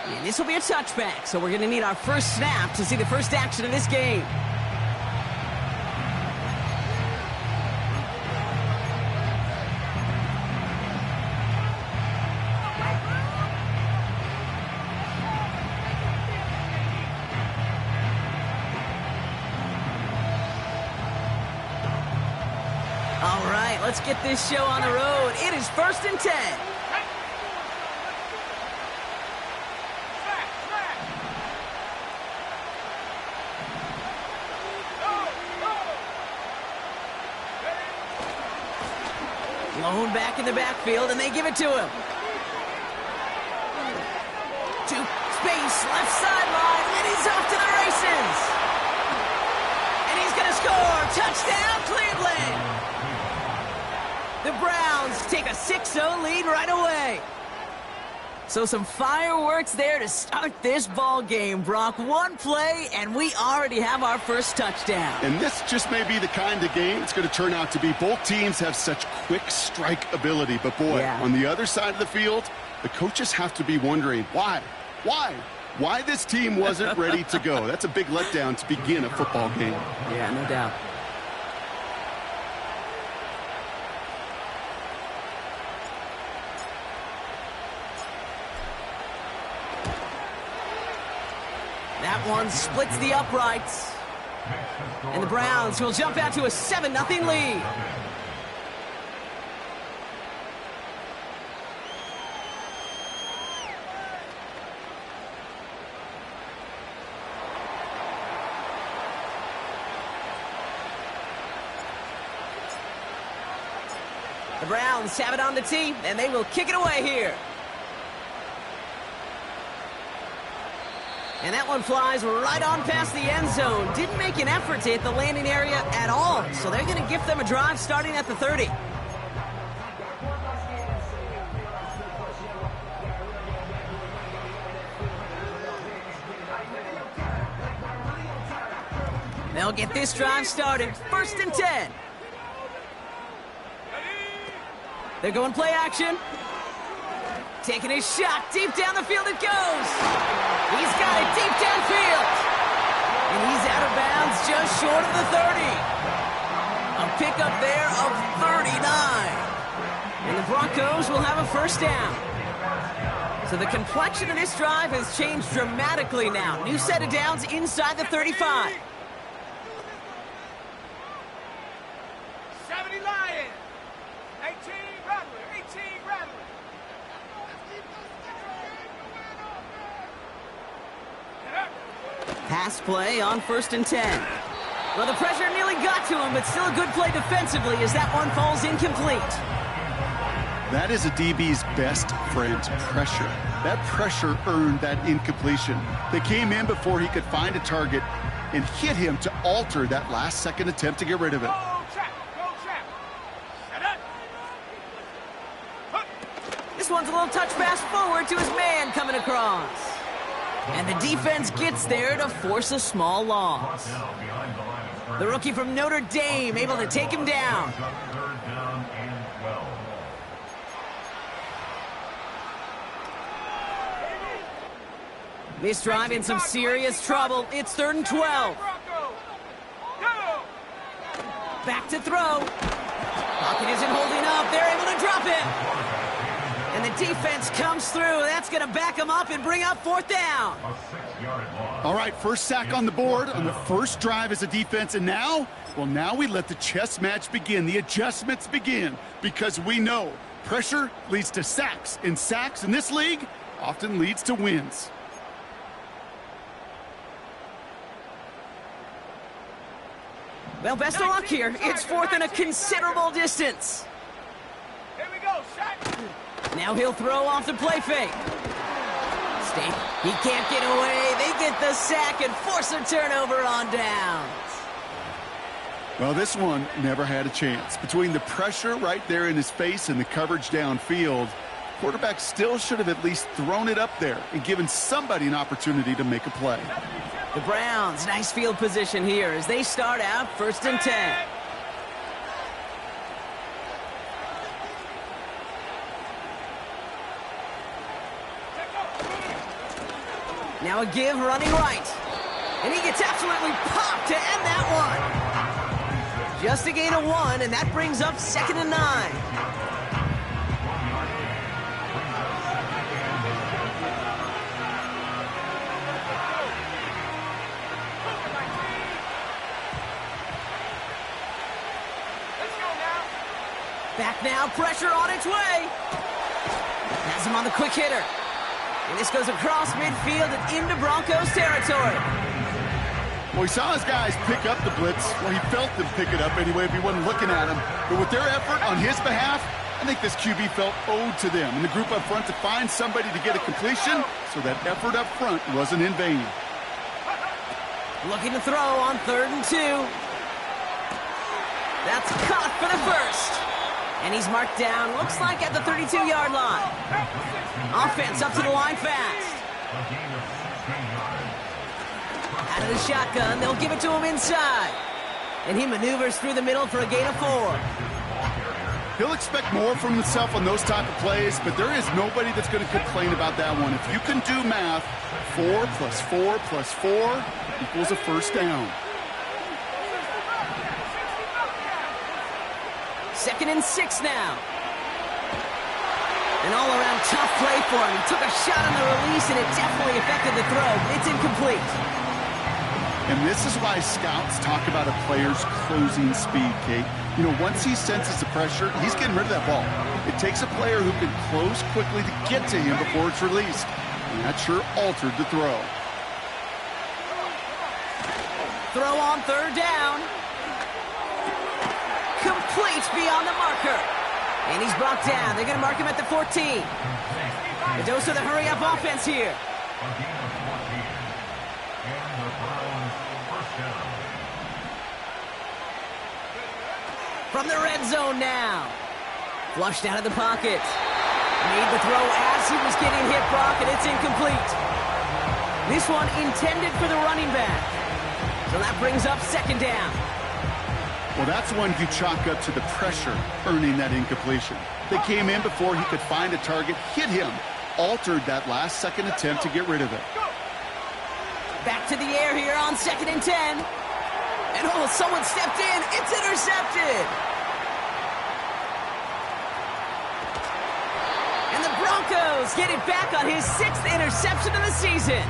And this will be a touchback, so we're going to need our first snap to see the first action of this game. All right, let's get this show on the road. It is 1st and 10. Lone back in the backfield, and they give it to him. To space, left sideline, and he's off to the races. And he's going to score. Touchdown, Cleveland. The Browns take a 6-0 lead right away. So some fireworks there to start this ball game, Brock. One play, and we already have our first touchdown. And this just may be the kind of game it's going to turn out to be. Both teams have such quick strike ability. But, boy, on the other side of the field, the coaches have to be wondering, why? Why this team wasn't ready to go? That's a big letdown to begin a football game. Yeah, no doubt. That one splits the uprights. And the Browns will jump out to a 7-0 lead. The Browns have it on the tee, and they will kick it away here. And that one flies right on past the end zone. Didn't make an effort to hit the landing area at all. So they're going to gift them a drive starting at the 30. They'll get this drive started. 1st and 10. They're going play action. Taking his shot. Deep down the field it goes. He's got it deep downfield. And he's out of bounds just short of the 30. A pickup there of 39. And the Broncos will have a first down. So the complexion of this drive has changed dramatically now. New set of downs inside the 35. 70 Lions. 18 Rattler. 18 Rattler. Pass play on 1st and 10. Well, the pressure nearly got to him, but still a good play defensively as that one falls incomplete. That is a DB's best friend, pressure. That pressure earned that incompletion. They came in before he could find a target and hit him to alter that last-second attempt to get rid of it. This one's a little touch pass forward to his man coming across. And the defense gets there to force a small loss. The rookie from Notre Dame able to take him down. This drive in some serious trouble. It's 3rd and 12. Back to throw. Pocket isn't holding up. They're able to drop it. And the defense comes through. That's going to back them up and bring up 4th down. All right, first sack on the board on the first drive as a defense. And now, well, now we let the chess match begin. The adjustments begin because we know pressure leads to sacks. And sacks in this league often leads to wins. Well, best of luck here. It's 4th and a considerable distance. Here we go, shot. Now he'll throw off the play fake. State, he can't get away. They get the sack and force a turnover on downs. Well, this one never had a chance. Between the pressure right there in his face and the coverage downfield, quarterback still should have at least thrown it up there and given somebody an opportunity to make a play. The Browns, nice field position here as they start out 1st and 10. Now a give running right. And he gets absolutely popped to end that one. Just a gain of 1, and that brings up 2nd and 9. Back now, pressure on its way. Has him on the quick hitter. And this goes across midfield and into Broncos territory. Well, he saw his guys pick up the blitz. Well, he felt them pick it up anyway if he wasn't looking at him. But with their effort on his behalf, I think this QB felt owed to them and the group up front to find somebody to get a completion, so that effort up front wasn't in vain. Looking to throw on 3rd and 2. That's caught for the first. And he's marked down, looks like at the 32-yard line. Offense up to the line fast. Out of the shotgun, they'll give it to him inside. And he maneuvers through the middle for a gain of 4. He'll expect more from himself on those type of plays, but there is nobody that's going to complain about that one. If you can do math, 4 plus 4 plus 4 equals a first down. 2nd and 6 now. An all-around tough play for him. He took a shot on the release, and it definitely affected the throw. It's incomplete. And this is why scouts talk about a player's closing speed, Kate. You know, once he senses the pressure, he's getting rid of that ball. It takes a player who can close quickly to get to him before it's released. And that sure altered the throw. Throw on 3rd down. Complete beyond the marker. And he's brought down. They're going to mark him at the 14. A dose of the hurry-up offense here. From the red zone now. Flushed out of the pocket. Made the throw as he was getting hit, Brock, and it's incomplete. This one intended for the running back. So that brings up 2nd down. Well, that's one you chalk up to the pressure earning that incompletion. They came in before he could find a target, hit him, altered that last-second attempt to get rid of it. Back to the air here on 2nd and 10. And oh, someone stepped in. It's intercepted. And the Broncos get it back on his 6th interception of the season.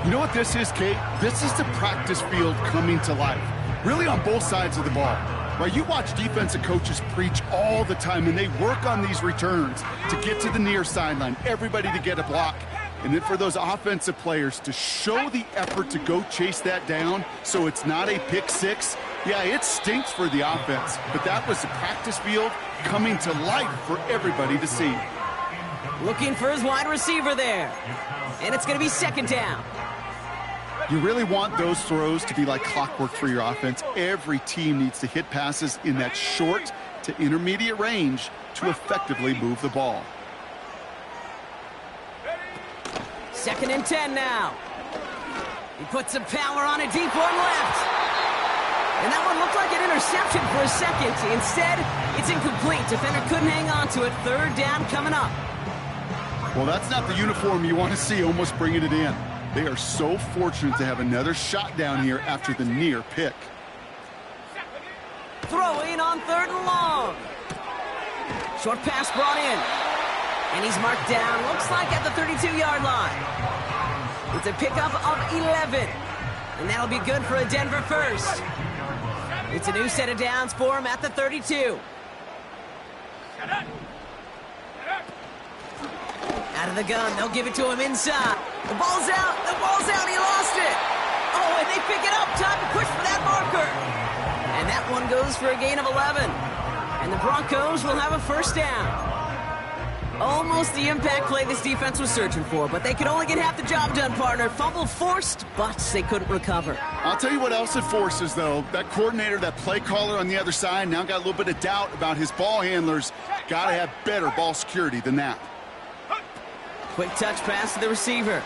You know what this is, Kate? This is the practice field coming to life. Really on both sides of the ball. Right? You watch defensive coaches preach all the time, and they work on these returns to get to the near sideline, everybody to get a block. And then for those offensive players to show the effort to go chase that down so it's not a pick six, yeah, it stinks for the offense. But that was the practice field coming to life for everybody to see. Looking for his wide receiver there. And it's going to be 2nd down. You really want those throws to be like clockwork for your offense. Every team needs to hit passes in that short to intermediate range to effectively move the ball. 2nd and 10 now. He puts some power on a deep one left. And that one looked like an interception for a second. Instead, it's incomplete. Defender couldn't hang on to it. 3rd down coming up. Well, that's not the uniform you want to see almost bringing it in. They are so fortunate to have another shot down here after the near pick. Throwing on 3rd and long. Short pass brought in. And he's marked down, looks like at the 32-yard line. It's a pickup of 11. And that'll be good for a Denver first. It's a new set of downs for him at the 32. Out of the gun, they'll give it to him inside. The ball's out, he lost it. Oh, and they pick it up, time to push for that marker. And that one goes for a gain of 11. And the Broncos will have a 1st down. Almost the impact play this defense was searching for, but they could only get half the job done, partner. Fumble forced, but they couldn't recover. I'll tell you what else it forces, though. That coordinator, that play caller on the other side, now got a little bit of doubt about his ball handlers. Got to have better ball security than that. Quick touch pass to the receiver.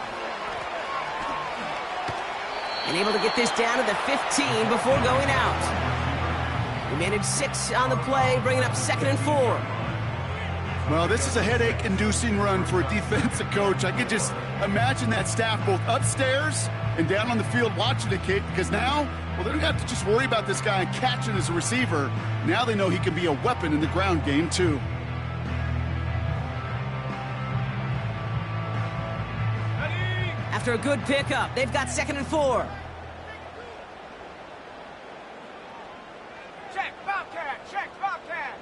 And able to get this down to the 15 before going out. He managed 6 on the play, bringing up 2nd and 4. Well, this is a headache-inducing run for a defensive coach. I could just Imagine that staff both upstairs and down on the field watching it, Kate, because now, well, they don't have to just worry about this guy catching as a receiver. Now they know he can be a weapon in the ground game, too. After a good pickup, they've got 2nd and 4. Check, Bobcat, check, Bobcat.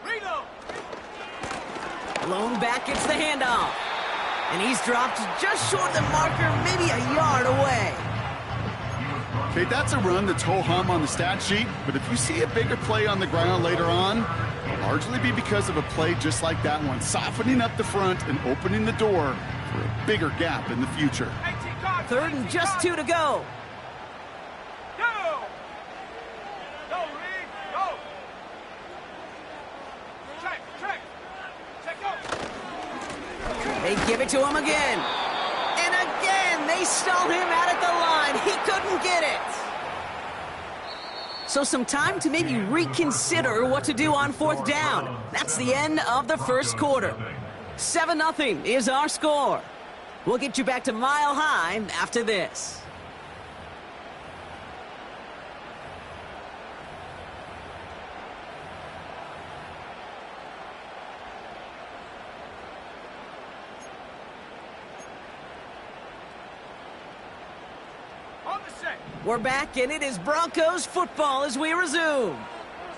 Reload. Lone back gets the handoff. And he's dropped just short of the marker, maybe a yard away. Okay, that's a run that's ho-hum on the stat sheet, but if you see a bigger play on the ground later on, it'll largely be because of a play just like that one, softening up the front and opening the door for a bigger gap in the future. 18 cards, 3rd and just 2 to go. Go! Go, Reed, go! Check, check. Check, go! They give it to him again. And again, they stalled him out at the line. He couldn't get it. So some time to maybe reconsider what to do on 4th down. That's the end of the first quarter. 7-0 is our score. We'll get you back to Mile High after this. On the set. We're back, and it is Broncos football as we resume.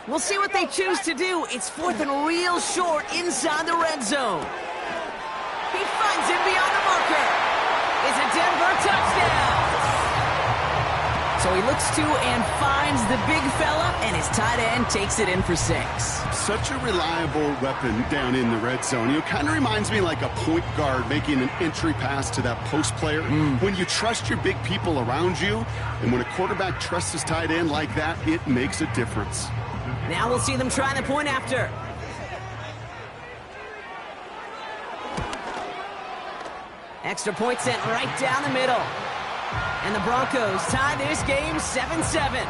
We'll see what they choose to do. It's 4th and real short inside the red zone. He finds him beyond the marker. It's a Denver touchdown. So he looks to and finds the big fella, and his tight end takes it in for 6. Such a reliable weapon down in the red zone. You know, kind of reminds me like a point guard making an entry pass to that post player. When you trust your big people around you, and when a quarterback trusts his tight end like that, it makes a difference. Now we'll see them try the point after. Extra point sent right down the middle. And the Broncos tie this game 7-7.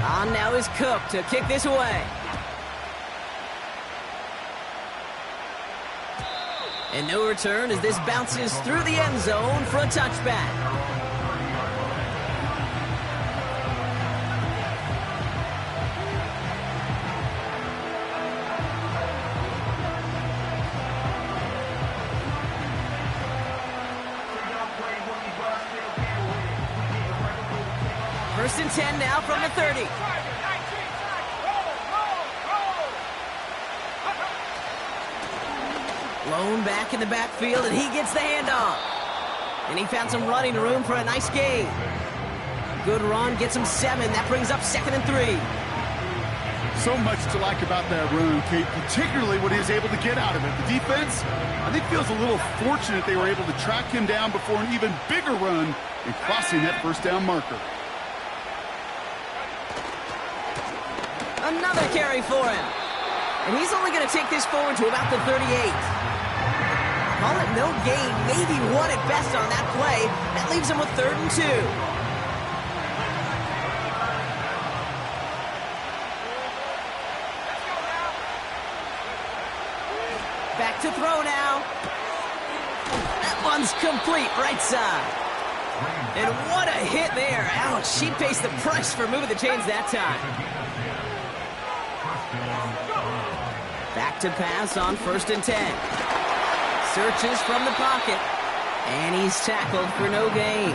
On now is Cook to kick this away. And no return as this bounces through the end zone for a touchback. First and 10 now from the 30. Lone back in the backfield, and he gets the handoff. And he found some running room for a nice gain. Good run, gets him 7. That brings up 2nd and 3. So much to like about that run, Kate, particularly what he was able to get out of it. The defense, I think, feels a little fortunate they were able to track him down before an even bigger run and crossing that first down marker. Another carry for him. And he's only going to take this forward to about the 38. Call it no gain, maybe one at best on that play. That leaves him with 3rd and 2. Back to throw now. That one's complete, right side. And what a hit there. Ouch, she pays the price for moving the chains that time. Back to pass on 1st and 10. Searches from the pocket. And he's tackled for no gain.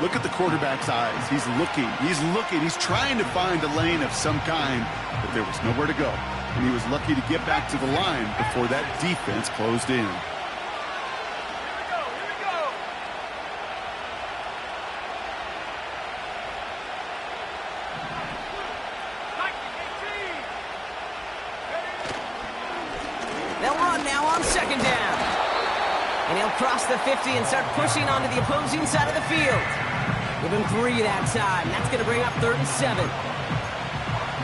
Look at the quarterback's eyes. He's looking. He's trying to find a lane of some kind, but there was nowhere to go. And he was lucky to get back to the line before that defense closed in. They'll run now on 2nd down. And he'll cross the 50 and start pushing onto the opposing side of the field. Give him 3 that time. That's going to bring up 3rd and 7.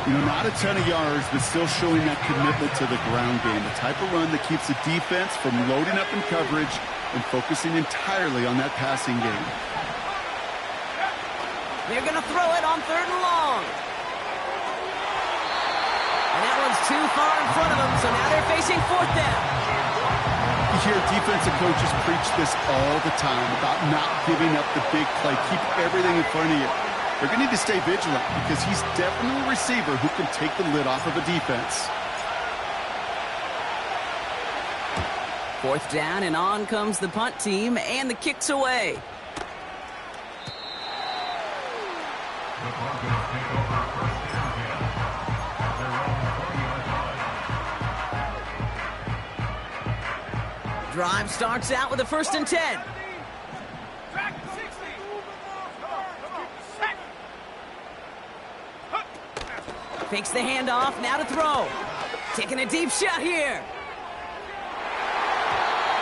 You know, not a ton of yards, but still showing that commitment to the ground game. The type of run that keeps the defense from loading up in coverage and focusing entirely on that passing game. They're going to throw it on 3rd and long. And that one's too far in front of them, so now they're facing 4th down. You hear defensive coaches preach this all the time about not giving up the big play. Keep everything in front of you. They're going to need to stay vigilant because he's definitely a receiver who can take the lid off of a defense. 4th down, and on comes the punt team, and the kick's away. Drive starts out with a 1st and 10. Fakes the handoff, now to throw. Taking a deep shot here.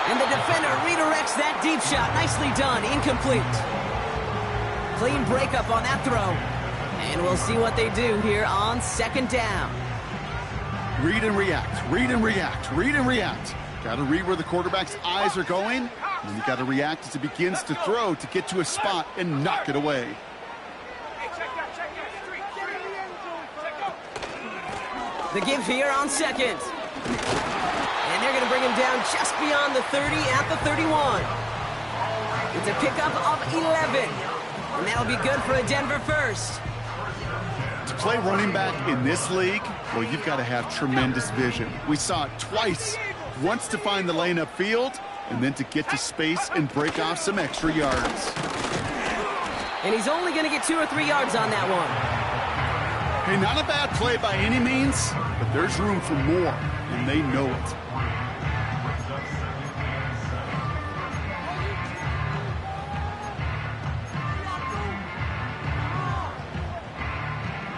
And the defender redirects that deep shot. Nicely done, incomplete. Clean breakup on that throw. And we'll see what they do here on 2nd down. Read and react, read and react, read and react. Got to read where the quarterback's eyes are going, and then you got to react as he begins to throw to get to a spot and knock it away. The give here on 2nd. And they're going to bring him down just beyond the 30 at the 31. It's a pickup of 11. And that'll be good for a Denver first. To play running back in this league, well, you've got to have tremendous vision. We saw it twice. Once to find the lane upfield, and then to get to space and break off some extra yards. And he's only going to get 2 or 3 yards on that one. Hey, not a bad play by any means, but there's room for more, and they know it.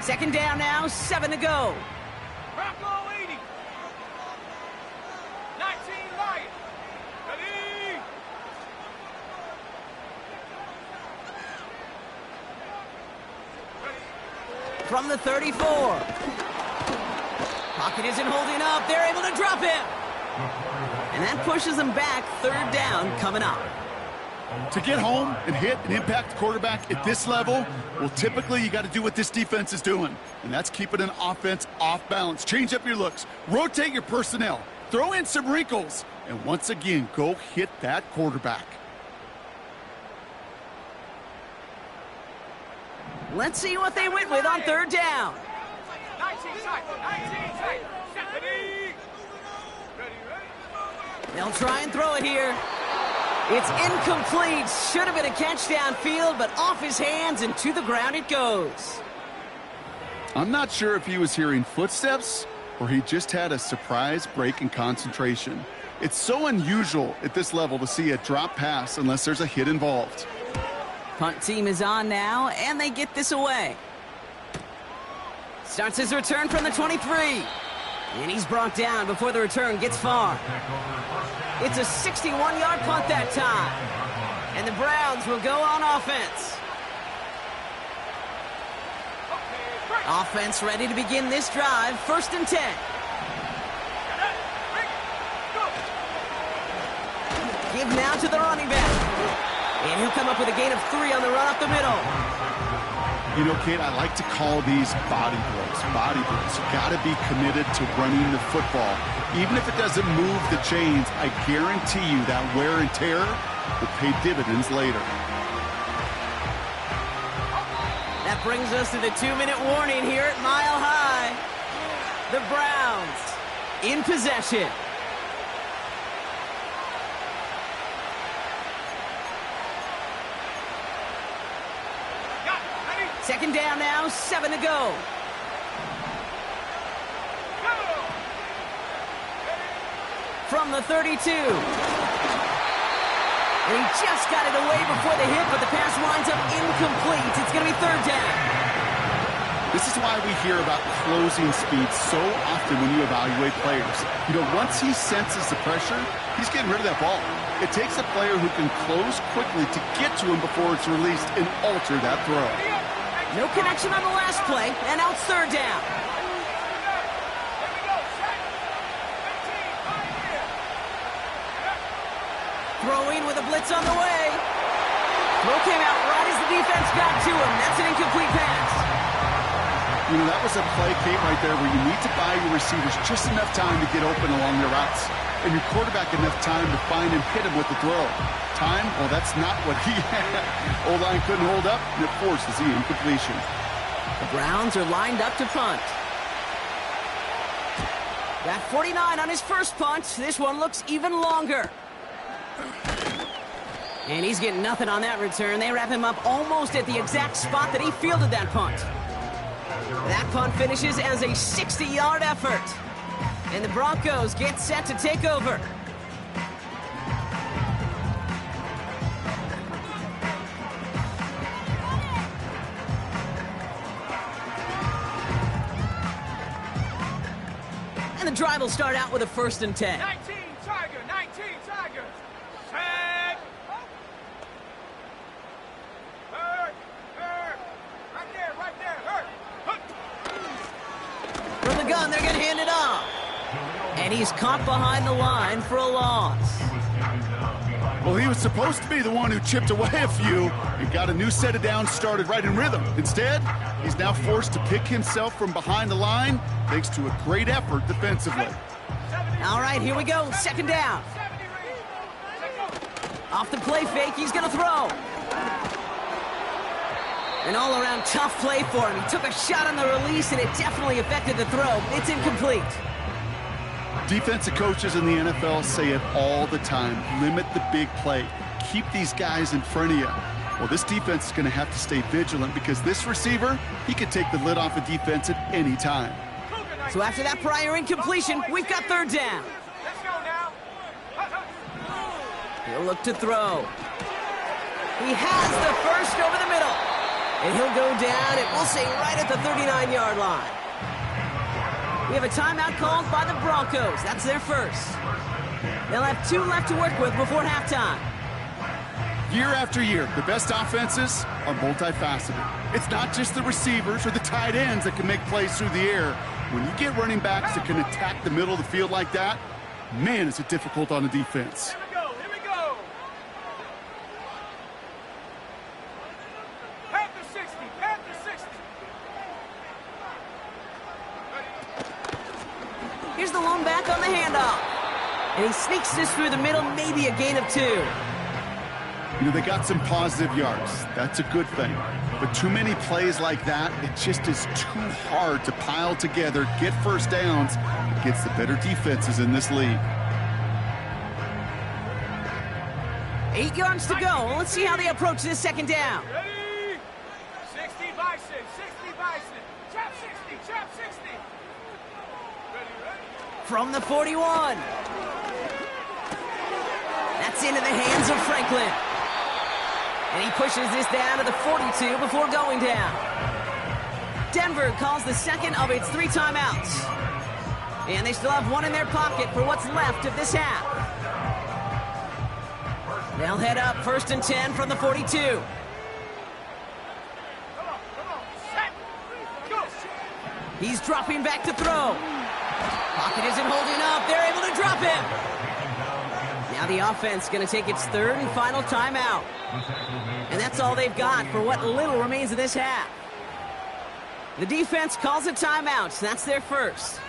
Second down now, 7 to go. Bronco 80. 19 Lions. Ready? From the 34. Pocket isn't holding up. They're able to drop him. And that pushes them back. 3rd down coming up. To get home and hit and impact the quarterback at this level, well, typically you got to do what this defense is doing, and that's keeping an offense off balance. Change up your looks, rotate your personnel, throw in some wrinkles, and once again, go hit that quarterback. Let's see what they went with on 3rd down. 19 side. 19 side. Ready? Ready, ready? They'll try and throw it here. It's incomplete. Should have been a catch downfield, but off his hands and to the ground it goes. I'm not sure if he was hearing footsteps or he just had a surprise break in concentration. It's so unusual at this level to see a drop pass unless there's a hit involved. Punt team is on now, and they get this away. Starts his return from the 23. And he's brought down before the return gets far. It's a 61-yard punt that time. And the Browns will go on offense. Offense ready to begin this drive. 1st and 10. Give now to the running back. And he'll come up with a gain of 3 on the run up the middle. You know, Kate, I like to call these body blows. Body blows. You got to be committed to running the football. Even if it doesn't move the chains, I guarantee you that wear and tear will pay dividends later. That brings us to the 2-minute warning here at Mile High. The Browns in possession. Second down now, 7 to go. From the 32. And he just got it away before the hit, but the pass winds up incomplete. It's going to be 3rd down. This is why we hear about closing speed so often when you evaluate players. You know, once he senses the pressure, he's getting rid of that ball. It takes a player who can close quickly to get to him before it's released and alter that throw. No connection on the last play, and now it's 3rd down. Throwing with a blitz on the way. Throw came out right as the defense got to him. That's an incomplete. You know, that was a play, Kate, right there where you need to buy your receivers just enough time to get open along their routes, and your quarterback enough time to find and hit him with the throw. Time? Well, that's not what he had. O-line couldn't hold up, and it forces the incompletion. The Browns are lined up to punt. Got 49 on his first punt. This one looks even longer. And he's getting nothing on that return. They wrap him up almost at the exact spot that he fielded that punt. That punt finishes as a 60-yard effort. And the Broncos get set to take over. And the drive will start out with a 1st and 10. 19 Tiger, 19 Tiger. Set. Hurt. Right there. Hurt. From the gun, they're going to hand it off. And he's caught behind the line for a loss. Well, he was supposed to be the one who chipped away a few and got a new set of downs started right in rhythm. Instead, he's now forced to pick himself from behind the line thanks to a great effort defensively. All right, here we go. 2nd down. Off the play fake, he's going to throw. An all-around tough play for him. He took a shot on the release, and it definitely affected the throw. It's incomplete. Defensive coaches in the NFL say it all the time. Limit the big play. Keep these guys in front of you. Well, this defense is going to have to stay vigilant because this receiver, he can take the lid off a defense at any time. So after that prior incompletion, we've got 3rd down. Let's go now. He'll look to throw. He has the first over the middle. And he'll go down, and we'll say right at the 39-yard line. We have a timeout called by the Broncos. That's their first. They'll have 2 left to work with before halftime. Year after year, the best offenses are multifaceted. It's not just the receivers or the tight ends that can make plays through the air. When you get running backs that can attack the middle of the field like that, man, is it difficult on the defense. Here we go. Panther 60. Here's the lone back on the handoff. And he sneaks this through the middle, maybe a gain of 2. You know, they got some positive yards. That's a good thing. But too many plays like that, it just is too hard to pile together, get first downs against the better defenses in this league. 8 yards to go. Let's see how they approach this 2nd down. Ready? 60 Bison. Chop 60. Ready. From the 41. That's into the hands of Franklin. And he pushes this down to the 42 before going down. Denver calls the 2nd of its 3 timeouts. And they still have 1 in their pocket for what's left of this half. They'll head up 1st and 10 from the 42. Come on. Set. Go. He's dropping back to throw. Pocket isn't holding up. They're able to drop him. Now the offense going to take its 3rd and final timeout. And that's all they've got for what little remains of this half. The defense calls a timeout. That's their first.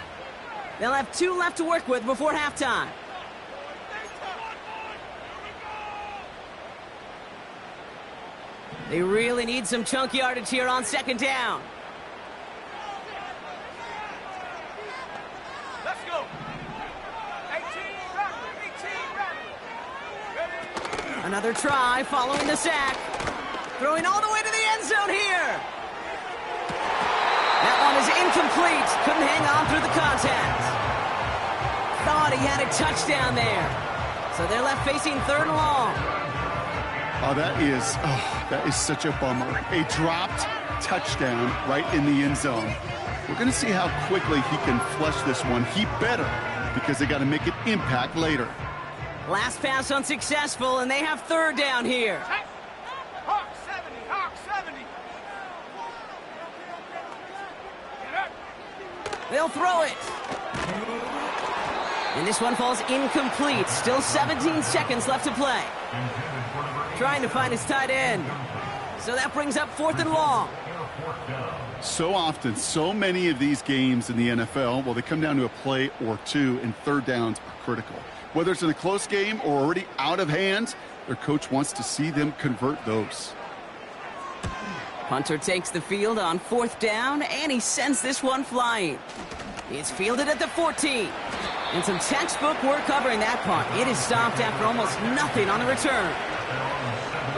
They'll have 2 left to work with before halftime. They really need some chunk yardage here on 2nd down. Let's go. 18 Rattler. Ready. Another try following the sack. Throwing all the way to the end zone here. That one is incomplete. Couldn't hang on through the contact. Thought he had a touchdown there. So they're left facing 3rd and long. That is such a bummer. A dropped touchdown right in the end zone. We're going to see how quickly he can flush this one. He better, because they got to make it impact later. Last pass unsuccessful, and they have 3rd down here. Hawk 70. They'll throw it. And this one falls incomplete. Still 17 seconds left to play. Trying to find his tight end. So that brings up 4th and long. So often, so many of these games in the NFL, well, they come down to a play or two, and third downs are critical. Whether it's in a close game or already out of hand, their coach wants to see them convert those. Hunter takes the field on 4th down, and he sends this one flying. It's fielded at the 14. And some textbook work covering that punt. It is stopped after almost nothing on the return.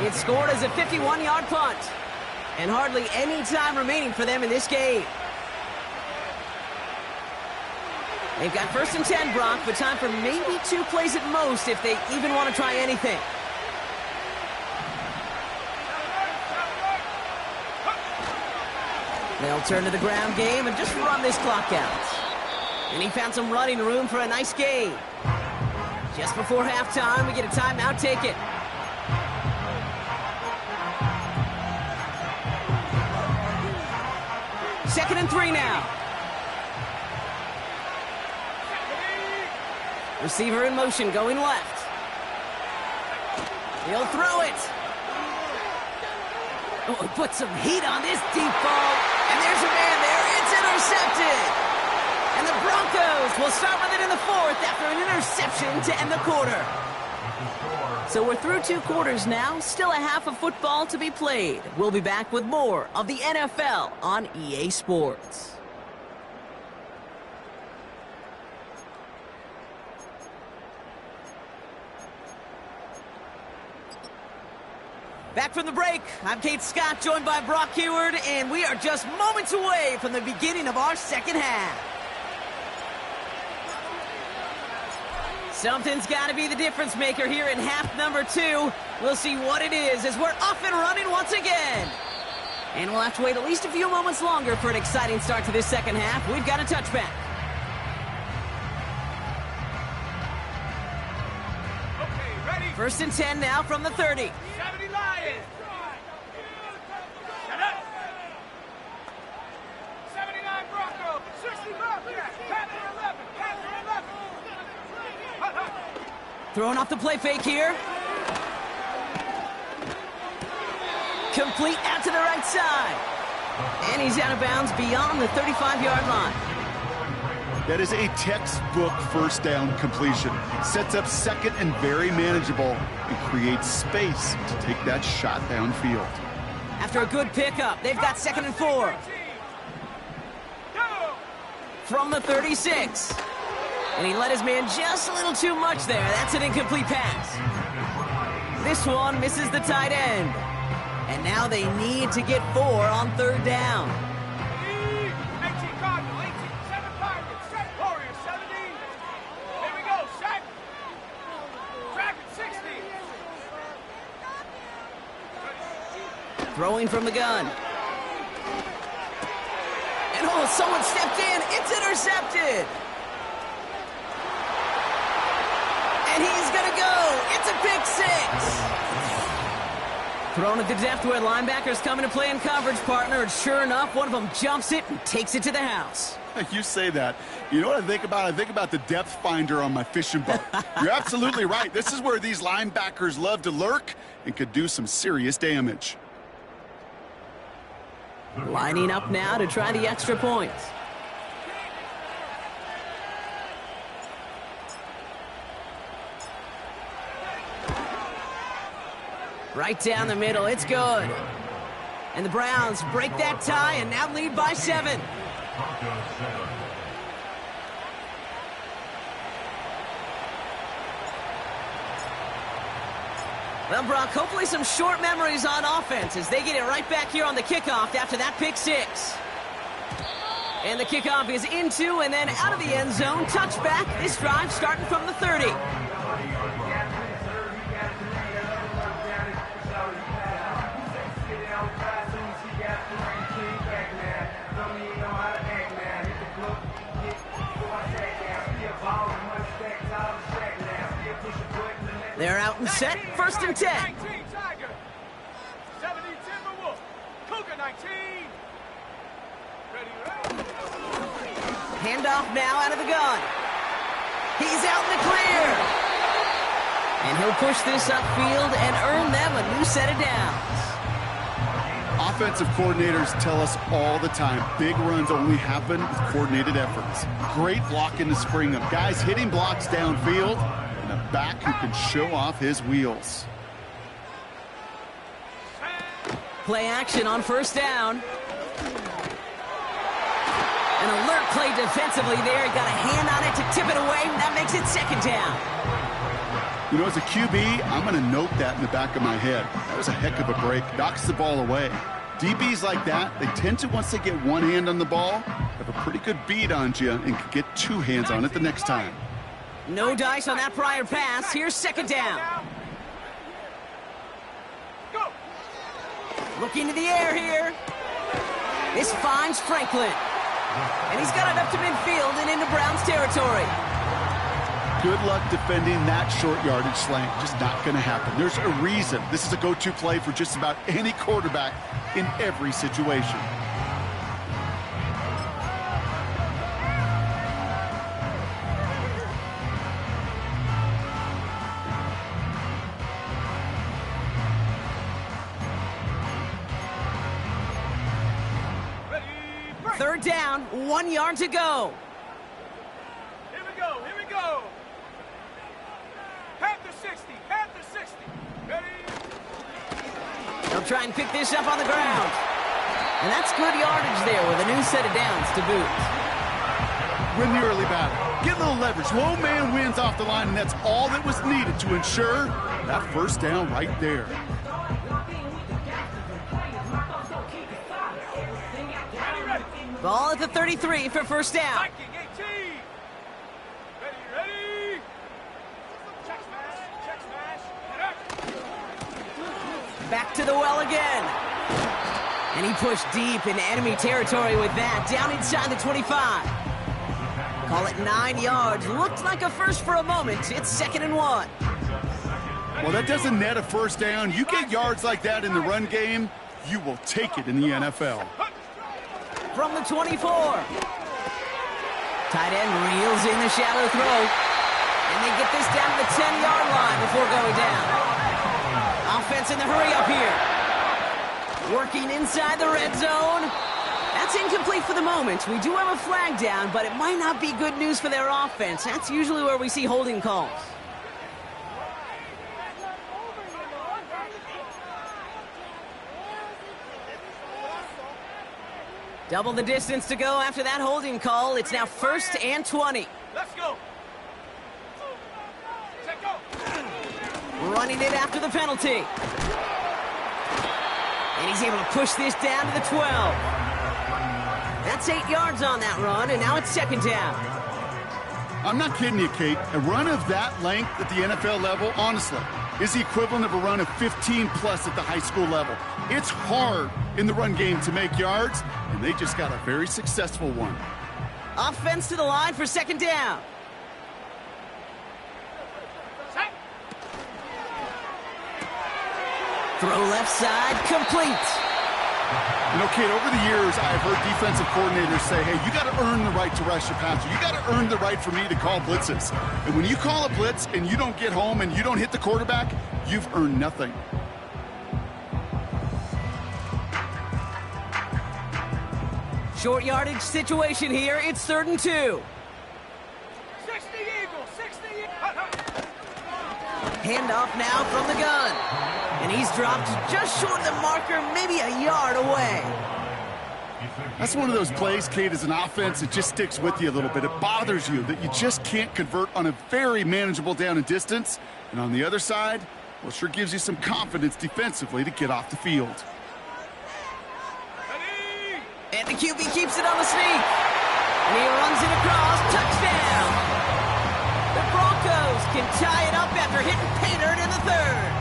It's scored as a 51-yard punt. And hardly any time remaining for them in this game. They've got 1st and 10, Brock, but time for maybe 2 plays at most if they even want to try anything. They'll turn to the ground game and just run this clock out. And he found some running room for a nice gain. Just before halftime, we get a timeout taken. Second and 3 now. Receiver in motion, going left. He'll throw it. Oh, he put some heat on this deep ball. And there's a man there. It's intercepted. And the Broncos will start with it in the 4th after an interception to end the quarter. So we're through 2 quarters now. Still a half of football to be played. We'll be back with more of the NFL on EA Sports. Back from the break, I'm Kate Scott, joined by Brock Huard, and we are just moments away from the beginning of our second half. Something's got to be the difference maker here in half number 2. We'll see what it is as we're off and running once again. And we'll have to wait at least a few moments longer for an exciting start to this second half. We've got a touchback. Okay, ready? 1st and 10 now from the 30. 70 Lions. Shut up. 79 Broncos. 60 Bobcats. Panther 11. Panther 11. Throwing off the play fake here. Complete out to the right side. And he's out of bounds beyond the 35-yard line. That is a textbook 1st down completion. Sets up 2nd and very manageable and creates space to take that shot downfield. After a good pickup, they've got 2nd and 4. From the 36. And he let his man just a little too much there. That's an incomplete pass. This one misses the tight end. And now they need to get 4 on 3rd down. 18 Cardinal, 18, 7 Pirates, set Warriors, 70. Here we go, set. Dragon, 60. Throwing from the gun. And oh, someone stepped in. It's intercepted. And he's going to go. It's a pick 6. Thrown at the depth where linebackers come into play in coverage, partner. And sure enough, one of them jumps it and takes it to the house. You say that. You know what I think about? I think about the depth finder on my fishing boat. You're absolutely right. This is where these linebackers love to lurk and could do some serious damage. Lining up now to try the extra point. Right down the middle, it's good. And the Browns break that tie and now lead by 7. Well, Brock, hopefully some short memories on offense as they get it right back here on the kickoff after that pick 6. And the kickoff is into and then out of the end zone. Touchback, this drive starting from the 30. They're out and set, 1st and 10. 19 Tiger. 70 Timberwolf. Cougar 19. Ready. Handoff now out of the gun. He's out in the clear. And he'll push this upfield and earn them a new set of downs. Offensive coordinators tell us all the time, big runs only happen with coordinated efforts. Great blocking to spring them. Guys hitting blocks downfield, and a back who can show off his wheels. Play action on first down. An alert play defensively there. Got a hand on it to tip it away. That makes it second down. You know, as a QB, I'm going to note that in the back of my head. That was a heck of a break. Knocks the ball away. DBs like that, they tend to, once they get one hand on the ball, have a pretty good beat on you and can get two hands on it the next time. No dice on that prior pass. Here's second down. Go. Looking to the air here. This finds Franklin. And he's got it up to midfield and into Browns territory. Good luck defending that short yardage slant. Just not going to happen. There's a reason this is a go-to play for just about any quarterback in every situation. Third down, 1 yard to go. Here we go. Here we go. Panther 60. Panther 60. Ready? They'll try and pick this up on the ground. And that's good yardage there with a new set of downs to boot. Win the early battle. Get a little leverage. Low man wins off the line, and that's all that was needed to ensure that first down right there. Ball at the 33 for first down. Viking 18. Ready, ready. Check smash. Check smash. Get up. Back to the well again. And he pushed deep into enemy territory with that. Down inside the 25. Call it 9 yards. Looked like a first for a moment. It's 2nd and 1. Well, that doesn't net a first down. You get yards like that in the run game, you will take it in the NFL. From the 24. Tight end reels in the shallow throw. And they get this down to the 10-yard line before going down. Offense in the hurry up here. Working inside the red zone. That's incomplete for the moment. We do have a flag down, but it might not be good news for their offense. That's usually where we see holding calls. Double the distance to go after that holding call. It's now 1st and 20. Let's go. Set go. Running it after the penalty. And he's able to push this down to the 12. That's 8 yards on that run, and now it's 2nd down. I'm not kidding you, Kate. A run of that length at the NFL level, honestly, is the equivalent of a run of 15-plus at the high school level. It's hard in the run game to make yards, and they just got a very successful one. Offense to the line for 2nd down. Set. Throw left side, complete. You know, Kate, over the years, I've heard defensive coordinators say, hey, you got to earn the right to rush your passer. You got to earn the right for me to call blitzes. And when you call a blitz and you don't get home and you don't hit the quarterback, you've earned nothing. Short yardage situation here. It's 3rd and 2. 60 Eagles. 60 Eagles. Handoff now from the gun. And he's dropped just short of the marker, maybe a yard away. That's one of those plays, Kate, as an offense, it just sticks with you a little bit. It bothers you that you just can't convert on a very manageable down and distance. And on the other side, well, it sure gives you some confidence defensively to get off the field. Ready. And the QB keeps it on the sneak. And he runs it across. Touchdown. The Broncos can tie it up after hitting Painter in the 3rd.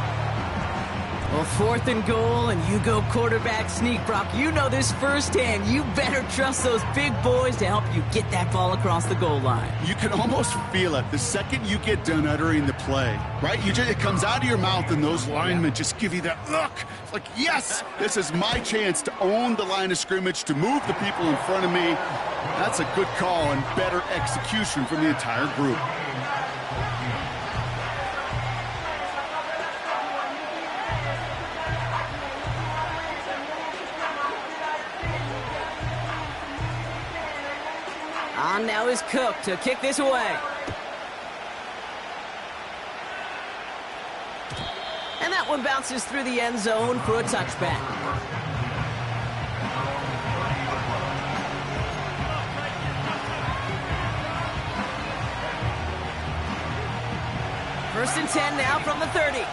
Well, 4th and goal, and you go quarterback sneak, Brock. You know this firsthand. You better trust those big boys to help you get that ball across the goal line. You can almost feel it the second you get done uttering the play, right? It comes out of your mouth, and those linemen just give you that look. It's like, yes, this is my chance to own the line of scrimmage, to move the people in front of me. That's a good call and better execution from the entire group. On now is Cook to kick this away. And that one bounces through the end zone for a touchback. First and 10 now from the 30.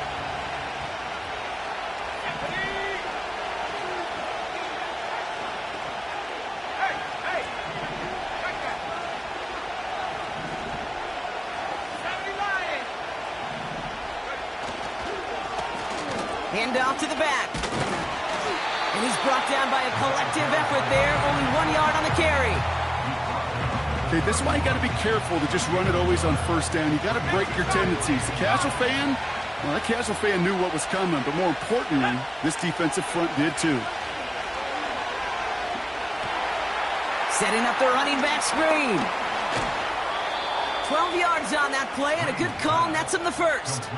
Hand off to the back. And he's brought down by a collective effort there. Only 1 yard on the carry. Okay, this is why you got to be careful to just run it always on first down. You got to break your tendencies. The casual fan, well, that casual fan knew what was coming, but more importantly, this defensive front did too. Setting up the running back screen. 12 yards on that play, and a good call nets him the first.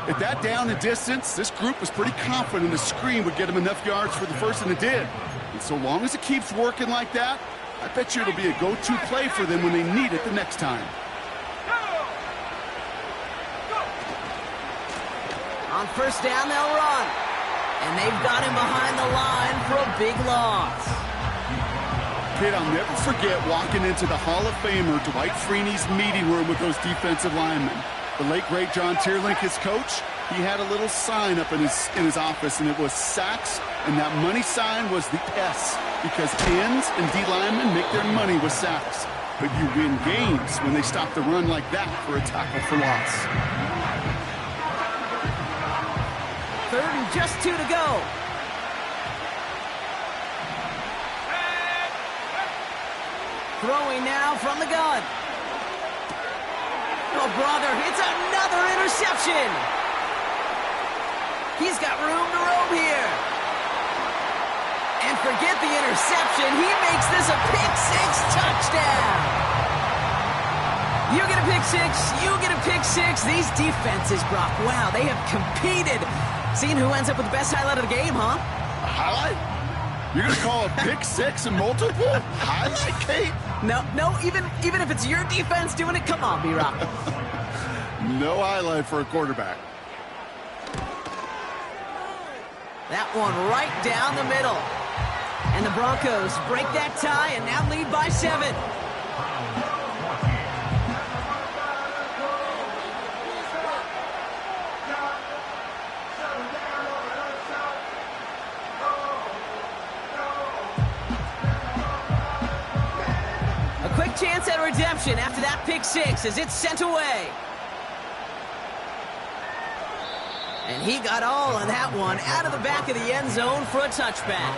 At that down and distance, this group was pretty confident the screen would get him enough yards for the first, and it did. And so long as it keeps working like that, I bet you it'll be a go-to play for them when they need it the next time. On first down, they'll run. And they've got him behind the line for a big loss. Kid, I'll never forget walking into the Hall of Famer Dwight Freeney's meeting room with those defensive linemen. The late, great John Teerlink, his coach, he had a little sign up in his office, and it was sacks, and that money sign was the S, because ends and D linemen make their money with sacks. But you win games when they stop the run like that for a tackle for loss. Third and just 2 to go. Throwing now from the gun. Oh, brother, it's another interception. He's got room to roam here. And forget the interception. He makes this a pick-six touchdown. You get a pick-six, you get a pick-six. These defenses, Brock, wow, they have competed. Seeing who ends up with the best highlight of the game, huh? A highlight? You're going to call a pick-six and multiple? Highlight, Kate? No, even if it's your defense doing it, come on, B-Rock. No highlight for a quarterback. That one right down the middle. And the Broncos break that tie and now lead by 7. A quick chance at redemption after that pick-six as it's sent away. And he got all of that one out of the back of the end zone for a touchback.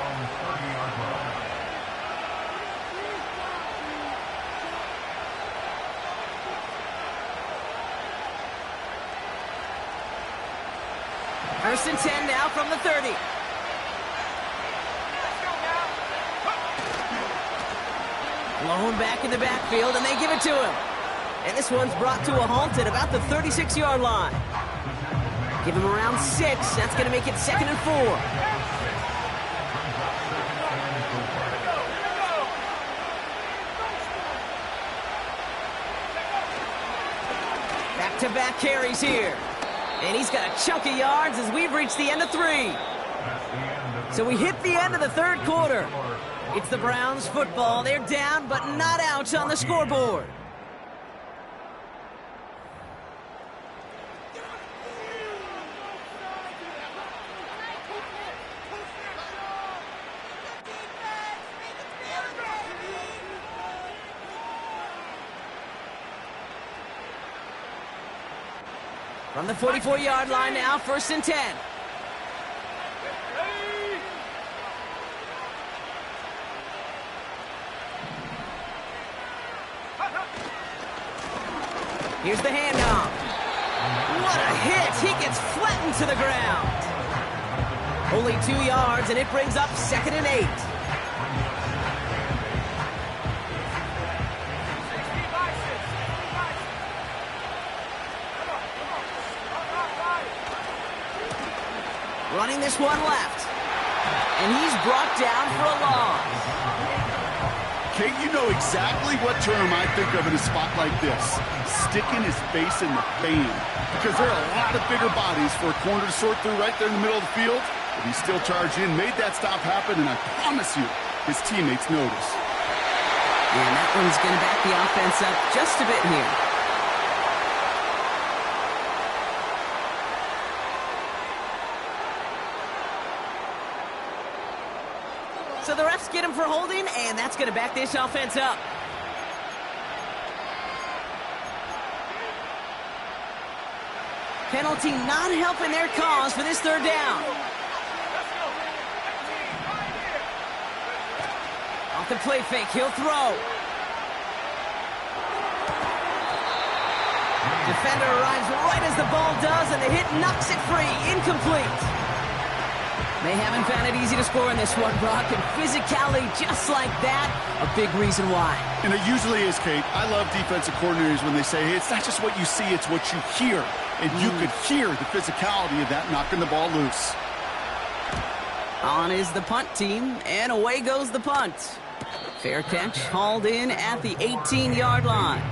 First and 10 now from the 30. Blown back in the backfield, and they give it to him. And this one's brought to a halt at about the 36-yard line. Give him around 6. That's going to make it 2nd and 4. Back-to-back carries here. And he's got a chunk of yards as we've reached the end of 3. So we hit the end of the third quarter. It's the Browns football. They're down, but not out on the scoreboard. From the 44-yard line now, first and 10. Here's the handoff. What a hit! He gets flattened to the ground. Only 2 yards, and it brings up 2nd and 8. Running this one left. And he's brought down for a loss. Kate, you know exactly what term I think of in a spot like this. Sticking his face in the fan. Because there are a lot of bigger bodies for a corner to sort through right there in the middle of the field. But he still charged in, made that stop happen, and I promise you, his teammates notice. And that one's going to back the offense up just a bit here. So the refs get him for holding, and that's going to back this offense up. Penalty not helping their cause for this third down. Off the play fake, he'll throw. Defender arrives right as the ball does, and the hit knocks it free. Incomplete. They haven't found it easy to score in this one, Brock, and physicality just like that, a big reason why. And it usually is, Kate. I love defensive coordinators when they say, hey, it's not just what you see, it's what you hear. And you could hear the physicality of that knocking the ball loose. On is the punt team, and away goes the punt. Fair catch, hauled in at the 18-yard line.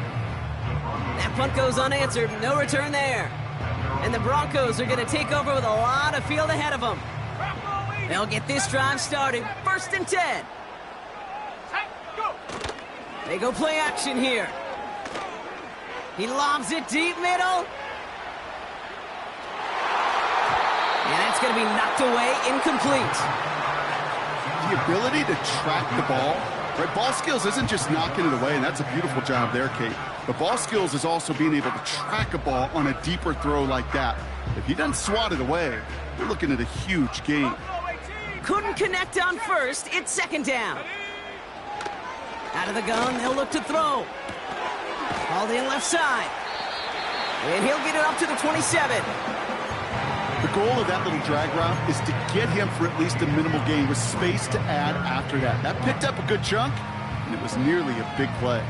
That punt goes unanswered, no return there. And the Broncos are going to take over with a lot of field ahead of them. They'll get this drive started, 1st and 10. They go play action here. He lobs it deep middle. And it's going to be knocked away, incomplete. The ability to track the ball, right? Ball skills isn't just knocking it away, and that's a beautiful job there, Kate. But ball skills is also being able to track a ball on a deeper throw like that. If he doesn't swat it away, you're looking at a huge gain. Couldn't connect on first. It's 2nd down. Out of the gun, they'll look to throw. Hauled in left side. And he'll get it up to the 27. The goal of that little drag route is to get him for at least a minimal gain with space to add after that. That picked up a good chunk, and it was nearly a big play.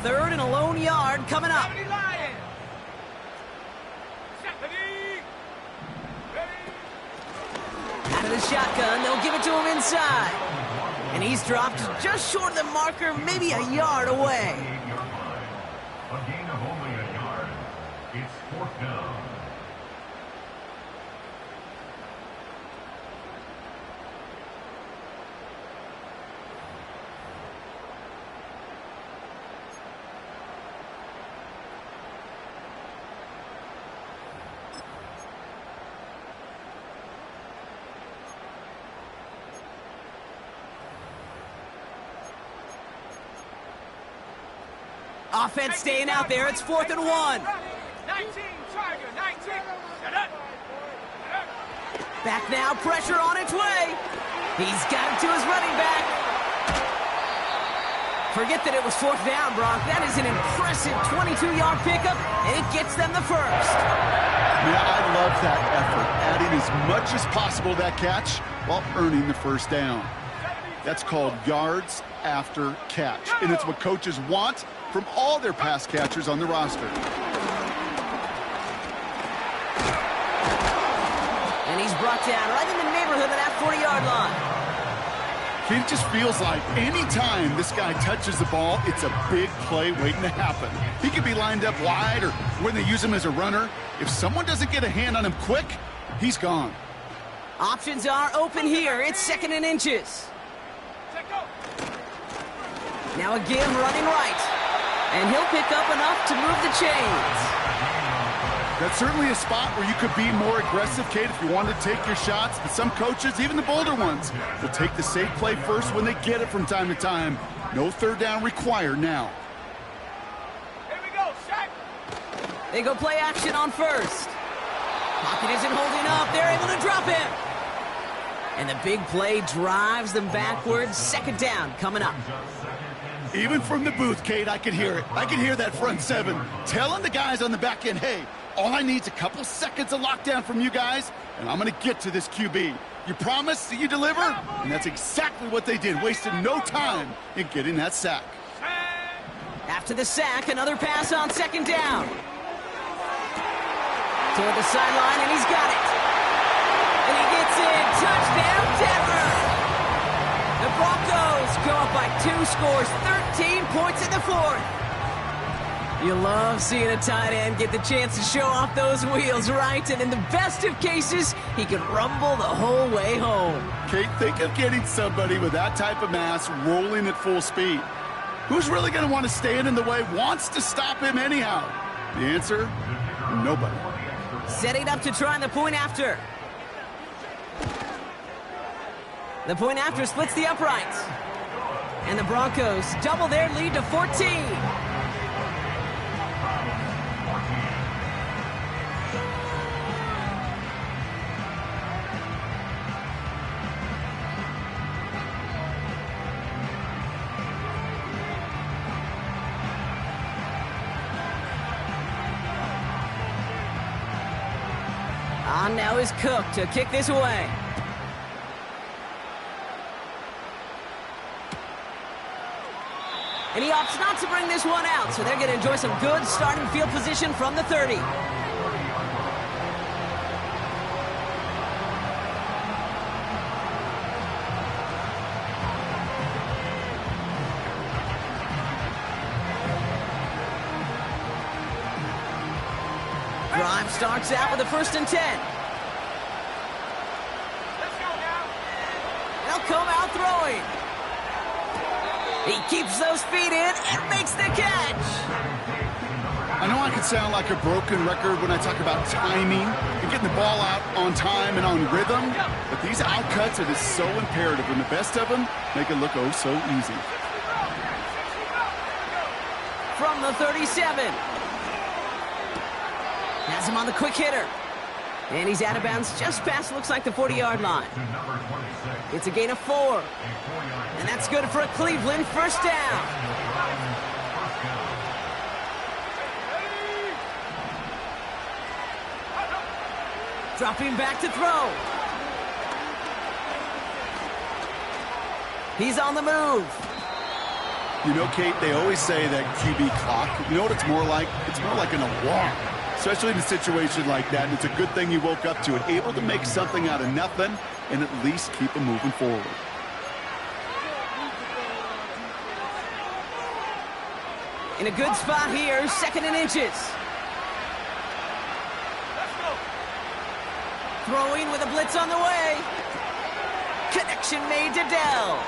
Third and a lone yard coming up. Out of the shotgun, they'll give it to him inside. And he's dropped just short of the marker, maybe a yard away. A gain of only a yard. It's 4th down. Offense staying out there. It's 4th and 1. 19, Tiger, 19. Back now, pressure on its way. He's got it to his running back. Forget that it was 4th down, Brock. That is an impressive 22-yard pickup, and it gets them the first. Yeah, I love that effort, adding as much as possible to that catch while earning the 1st down. That's called yards after catch, and it's what coaches want from all their pass catchers on the roster. And he's brought down right in the neighborhood of that 40-yard line. It just feels like any time this guy touches the ball, it's a big play waiting to happen. He could be lined up wide, or when they use him as a runner, if someone doesn't get a hand on him quick, he's gone. Options are open here. It's 2nd and inches. Now again, running right. And he'll pick up enough to move the chains. That's certainly a spot where you could be more aggressive, Kate, if you wanted to take your shots. But some coaches, even the bolder ones, will take the safe play first when they get it from time to time. No 3rd down required now. Here we go, Shaq. They go play action on 1st. Pocket isn't holding up. They're able to drop him. And the big play drives them backwards. 2nd down coming up. Even from the booth, Kate, I could hear it. I could hear that front 7 telling the guys on the back end, hey, all I need is a couple seconds of lockdown from you guys, and I'm going to get to this QB. You promise that you deliver? And that's exactly what they did, wasted no time in getting that sack. After the sack, another pass on 2nd down. Toward the sideline, and he's got it. And he gets in. Touchdown, Denver. The Broncos go up by 2 scores, 13 points in the fourth. You love seeing a tight end get the chance to show off those wheels, right? And in the best of cases, he can rumble the whole way home. Kate, think of getting somebody with that type of mass rolling at full speed. Who's really going to want to stand in the way, wants to stop him anyhow? The answer? Nobody. Setting up to try the point after. The point after splits the uprights. And the Broncos double their lead to 14. On now is Cook to kick this away. And he opts not to bring this one out, so they're going to enjoy some good starting field position from the 30. Drive starts out with a 1st and 10. Let's go now. They'll come out throwing. He keeps those feet in and makes the catch. I know I can sound like a broken record when I talk about timing and getting the ball out on time and on rhythm, but these out cuts are just so imperative, and the best of them make it look oh so easy. From the 37. Has him on the quick hitter. And he's out of bounds just past, looks like, the 40-yard line. It's a gain of 4. And that's good for a Cleveland first down. Dropping back to throw. He's on the move. You know, Kate, they always say that QB clock, you know what it's more like? It's more like an alarm, especially in a situation like that. And it's a good thing you woke up to it, able to make something out of nothing and at least keep them moving forward. In a good spot here, 2nd and inches. Throwing with a blitz on the way. Connection made to Dell.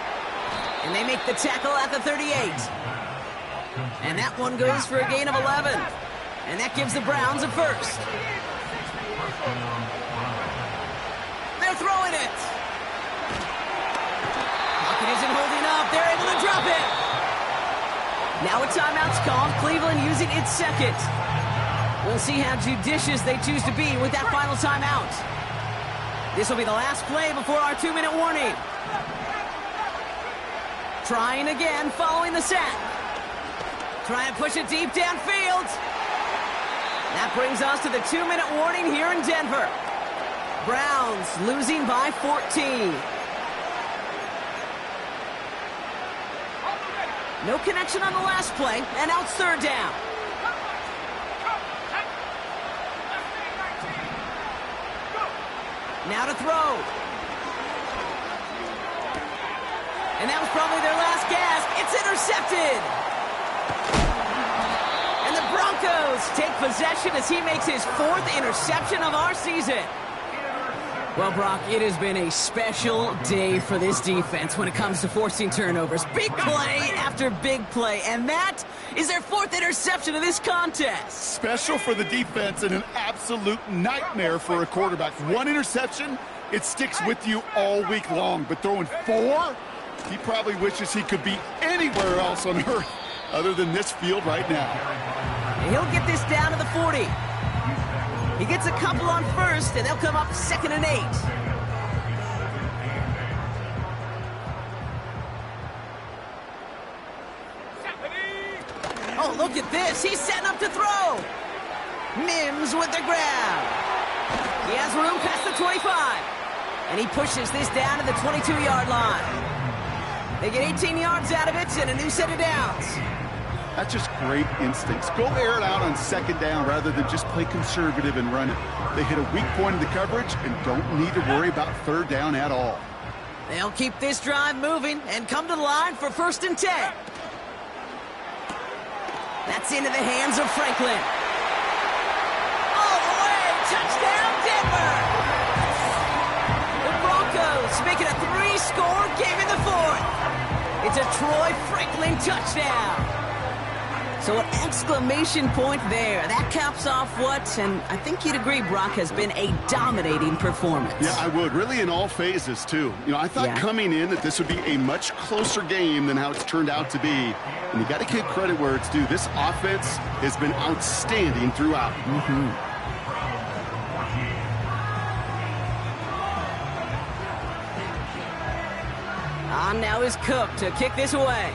And they make the tackle at the 38. And that one goes for a gain of 11. And that gives the Browns a 1st. They're throwing it. Pocket isn't holding up. They're able to drop it. Now a timeout's called. Cleveland using its 2nd. We'll see how judicious they choose to be with that final timeout. This will be the last play before our 2-minute warning. Trying again following the sack. Trying to push it deep downfield. That brings us to the 2-minute warning here in Denver. Browns losing by 14. No connection on the last play, and now it's 3rd down. Now to throw. And that was probably their last gasp. It's intercepted. And the Broncos take possession as he makes his 4th interception of our season. Well, Brock, it has been a special day for this defense when it comes to forcing turnovers. Big play after big play, and that is their 4th interception of this contest. Special for the defense and an absolute nightmare for a quarterback. 1 interception, it sticks with you all week long, but throwing 4, he probably wishes he could be anywhere else on earth other than this field right now. And he'll get this down to the 40. He gets a couple on 1st, and they'll come up 2nd and 8. Oh, look at this. He's setting up to throw. Mims with the grab. He has room past the 25. And he pushes this down to the 22-yard line. They get 18 yards out of it and a new set of downs. That's just great instincts. Go air it out on second down rather than just play conservative and run it. They hit a weak point in the coverage and don't need to worry about third down at all. They'll keep this drive moving and come to the line for 1st and 10. That's into the hands of Franklin. All the way, touchdown Denver! The Broncos make it a 3-score game in the 4th. It's a Troy Franklin touchdown. So an exclamation point there. That caps off what, and I think you'd agree, Brock, has been a dominating performance. Yeah, I would. Really in all phases, too. You know, I thought coming in that this would be a much closer game than how it's turned out to be. And you got to give credit where it's due. This offense has been outstanding throughout. On now is Cook to kick this away.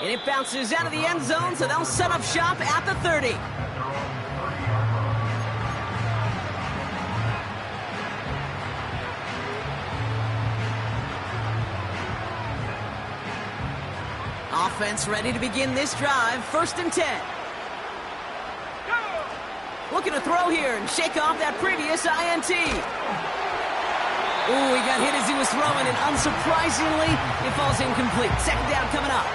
And it bounces out of the end zone, so they'll set up shop at the 30. Offense ready to begin this drive. 1st and 10. Looking to throw here and shake off that previous INT. Ooh, he got hit as he was throwing, and unsurprisingly, it falls incomplete. 2nd down coming up.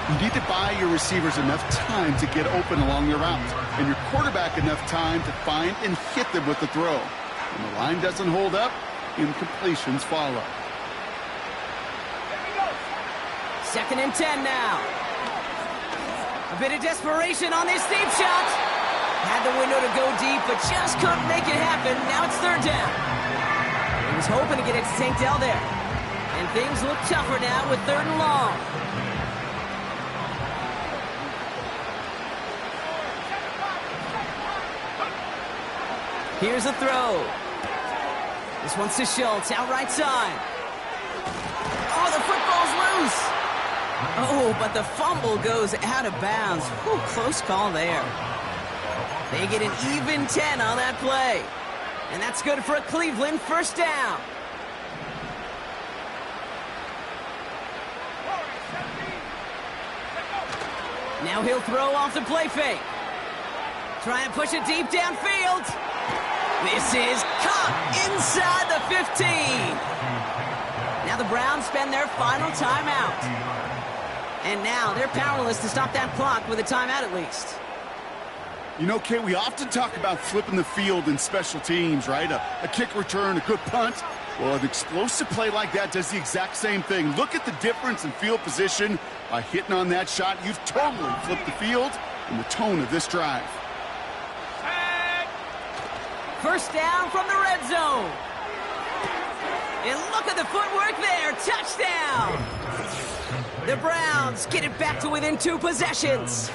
You need to buy your receivers enough time to get open along their routes, and your quarterback enough time to find and hit them with the throw. When the line doesn't hold up, incompletions follow. 2nd and 10 now. A bit of desperation on this deep shot. Had the window to go deep, but just couldn't make it happen. Now it's 3rd down. He was hoping to get it to Tank Dell there. And things look tougher now with 3rd and long. Here's a throw. This one's to Schultz, out right side. Oh, the football's loose. Oh, but the fumble goes out of bounds. Whew, close call there. They get an even 10 on that play. And that's good for a Cleveland 1st down. Now he'll throw off the play fake. Trying to push it deep downfield. This is caught inside the 15. Now the Browns spend their final timeout. And now they're powerless to stop that clock with a timeout at least. You know, Kate, we often talk about flipping the field in special teams, right? A kick return, a good punt. Well, an explosive play like that does the exact same thing. Look at the difference in field position. By hitting on that shot, you've totally flipped the field and the tone of this drive. 1st down from the red zone. And look at the footwork there. Touchdown. The Browns get it back to within 2 possessions.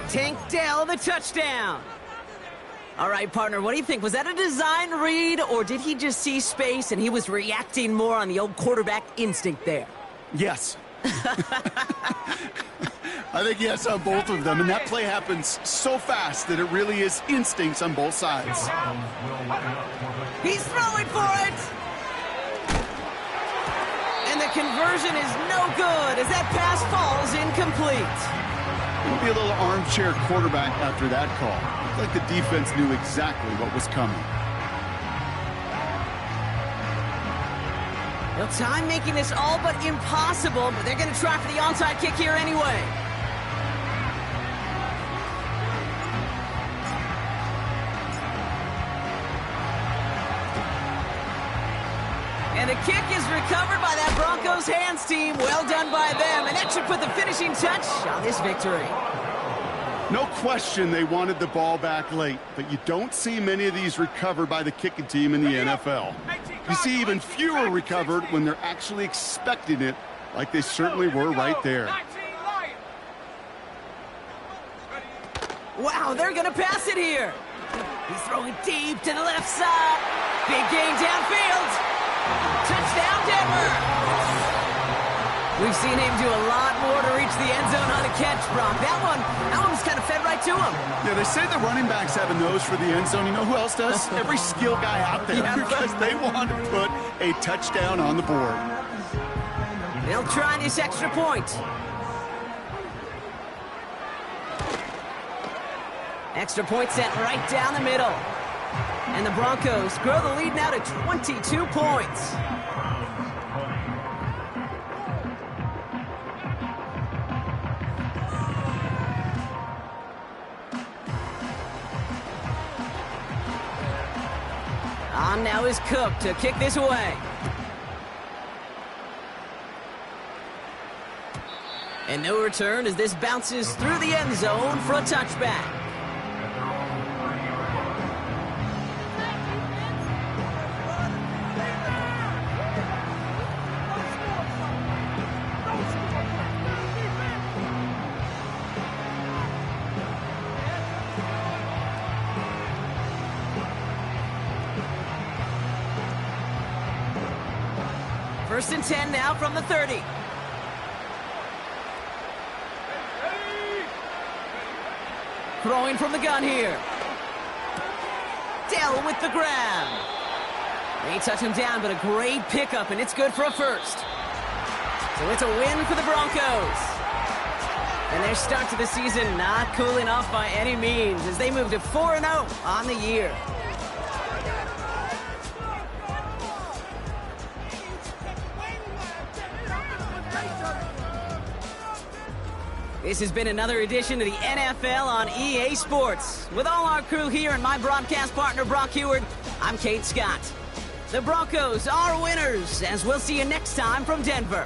Tank Dell, the touchdown. All right, partner, what do you think? Was that a design read, or did he just see space and he was reacting more on the old quarterback instinct there? Yes. I think yes on both of them, and that play happens so fast that it really is instincts on both sides. He's throwing for it! And the conversion is no good as that pass falls incomplete. It'll be a little armchair quarterback after that call. Looked like the defense knew exactly what was coming. Well, time making this all but impossible, but they're going to try for the onside kick here anyway. And the kick is recovered by that Broncos hands team. Well done by them, and that should put the finishing touch on this victory. No question they wanted the ball back late, but you don't see many of these recovered by the kicking team in the NFL. You see even fewer recovered when they're actually expecting it, like they certainly were right there. Wow, they're going to pass it here. He's throwing deep to the left side. Big gain downfield. Touchdown, Denver. We've seen him do a lot more to reach the end zone on a catch, Brock. That one was kind of fed right to him. Yeah, they say the running backs have a nose for the end zone. You know who else does? Every skill guy out there, because they want to put a touchdown on the board. They'll try this extra point. Extra point sent right down the middle. And the Broncos grow the lead now to 22 points. On now is Cook to kick this away. And no return as this bounces through the end zone for a touchback. First and 10 now from the 30. Throwing from the gun here. Dell with the grab. They touch him down, but a great pickup, and it's good for a first. So it's a win for the Broncos. And their start to the season not cooling off by any means as they move to 4-0 on the year. This has been another edition of the NFL on EA Sports. With all our crew here and my broadcast partner, Brock Heward, I'm Kate Scott. The Broncos are winners, as we'll see you next time from Denver.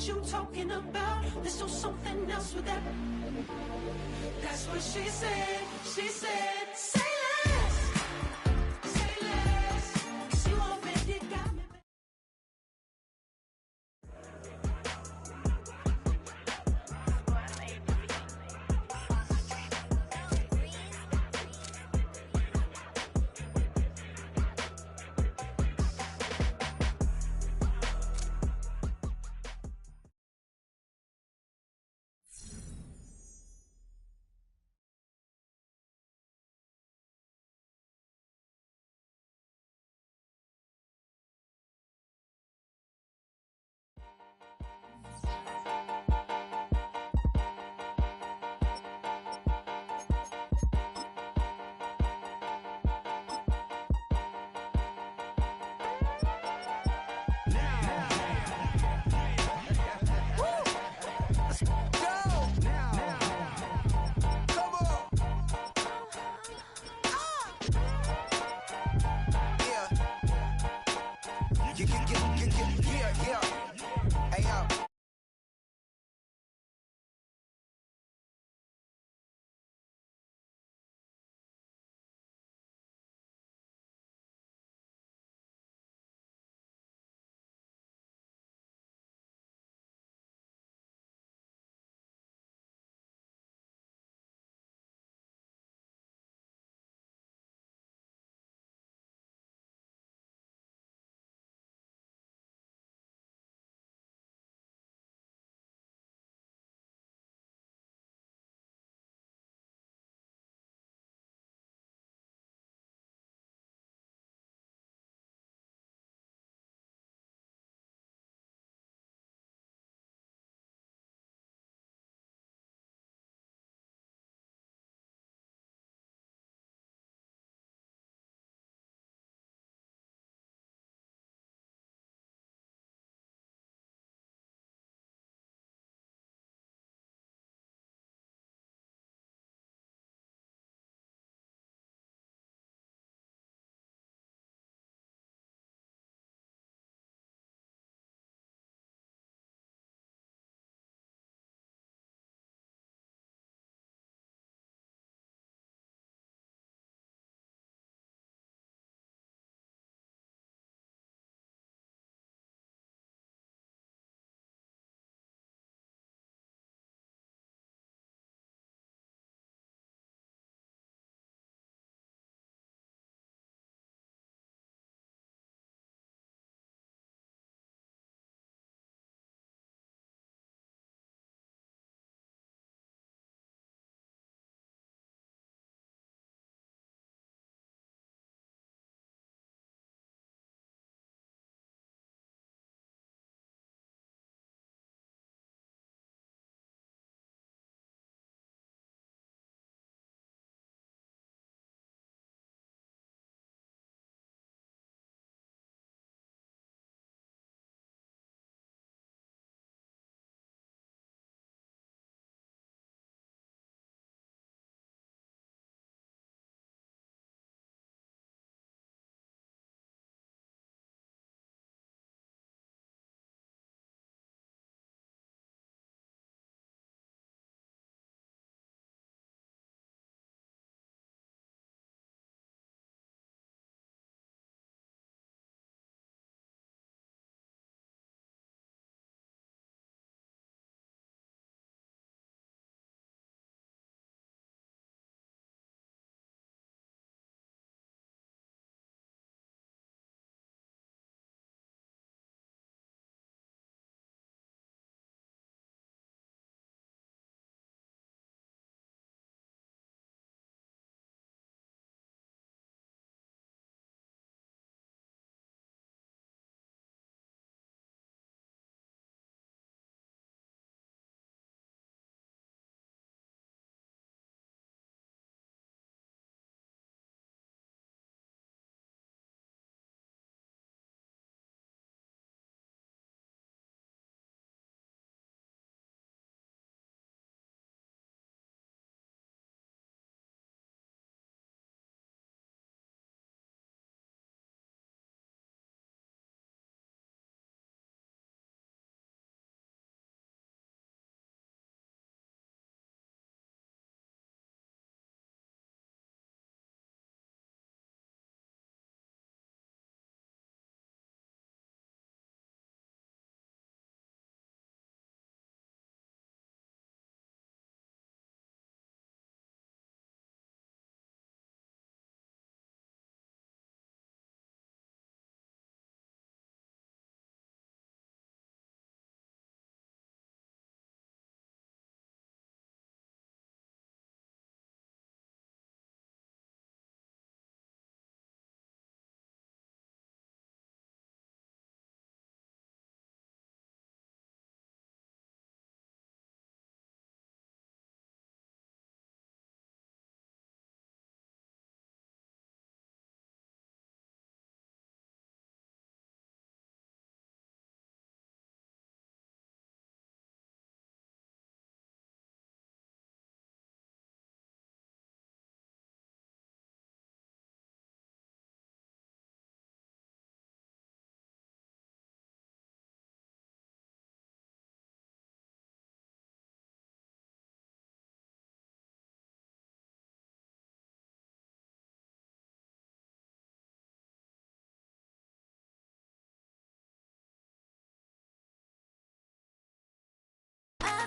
You talking about? Let's do something else with that. That's what she said. She said, say less. Say less. 'Cause you already got me.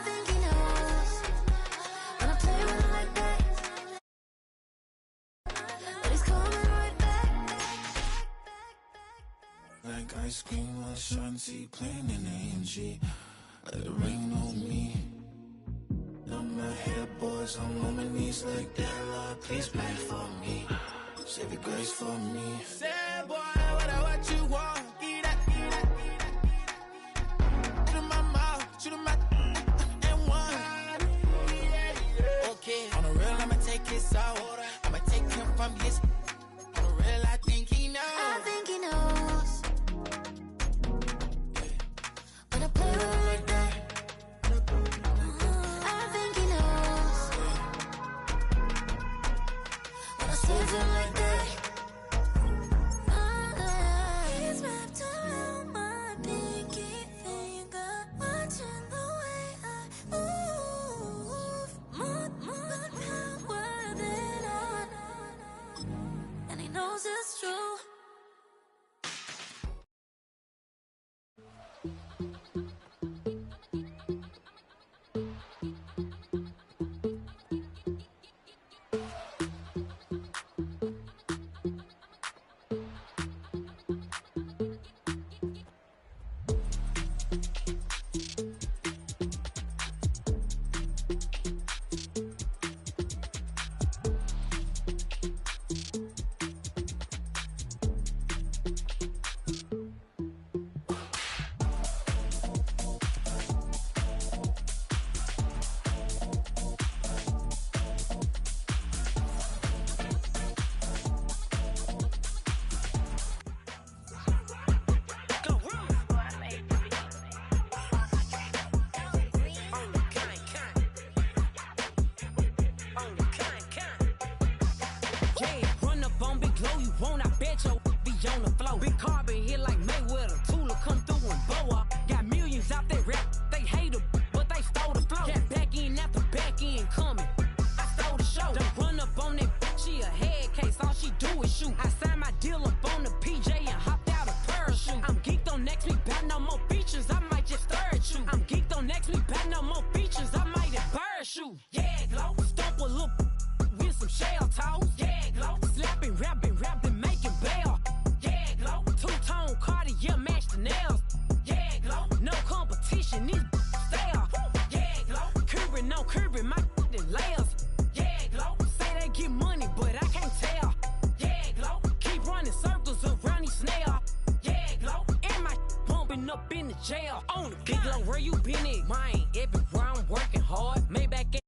think he knows when I play with him like that. But he's coming right back. Like ice cream on Shanty, playing in AMG. Let it rain on me. Now my hair boys, I'm on my knees like that. Lord, please pray for me. Save your grace for me. Say, boy, what you want? Get that, get that, get that. Shoot in my mouth, shoot in my and one. Okay, on the real, I'ma take his soul. I'ma take him from his. On the real, I think he knows. I think he knows when I play with him like that. I think he knows when I save him like that. He's wrapped around my pinky finger, watching the way I move. More power than on, and he knows it's true. Big Low, where you been at? Mine, everywhere I'm working hard. Maybach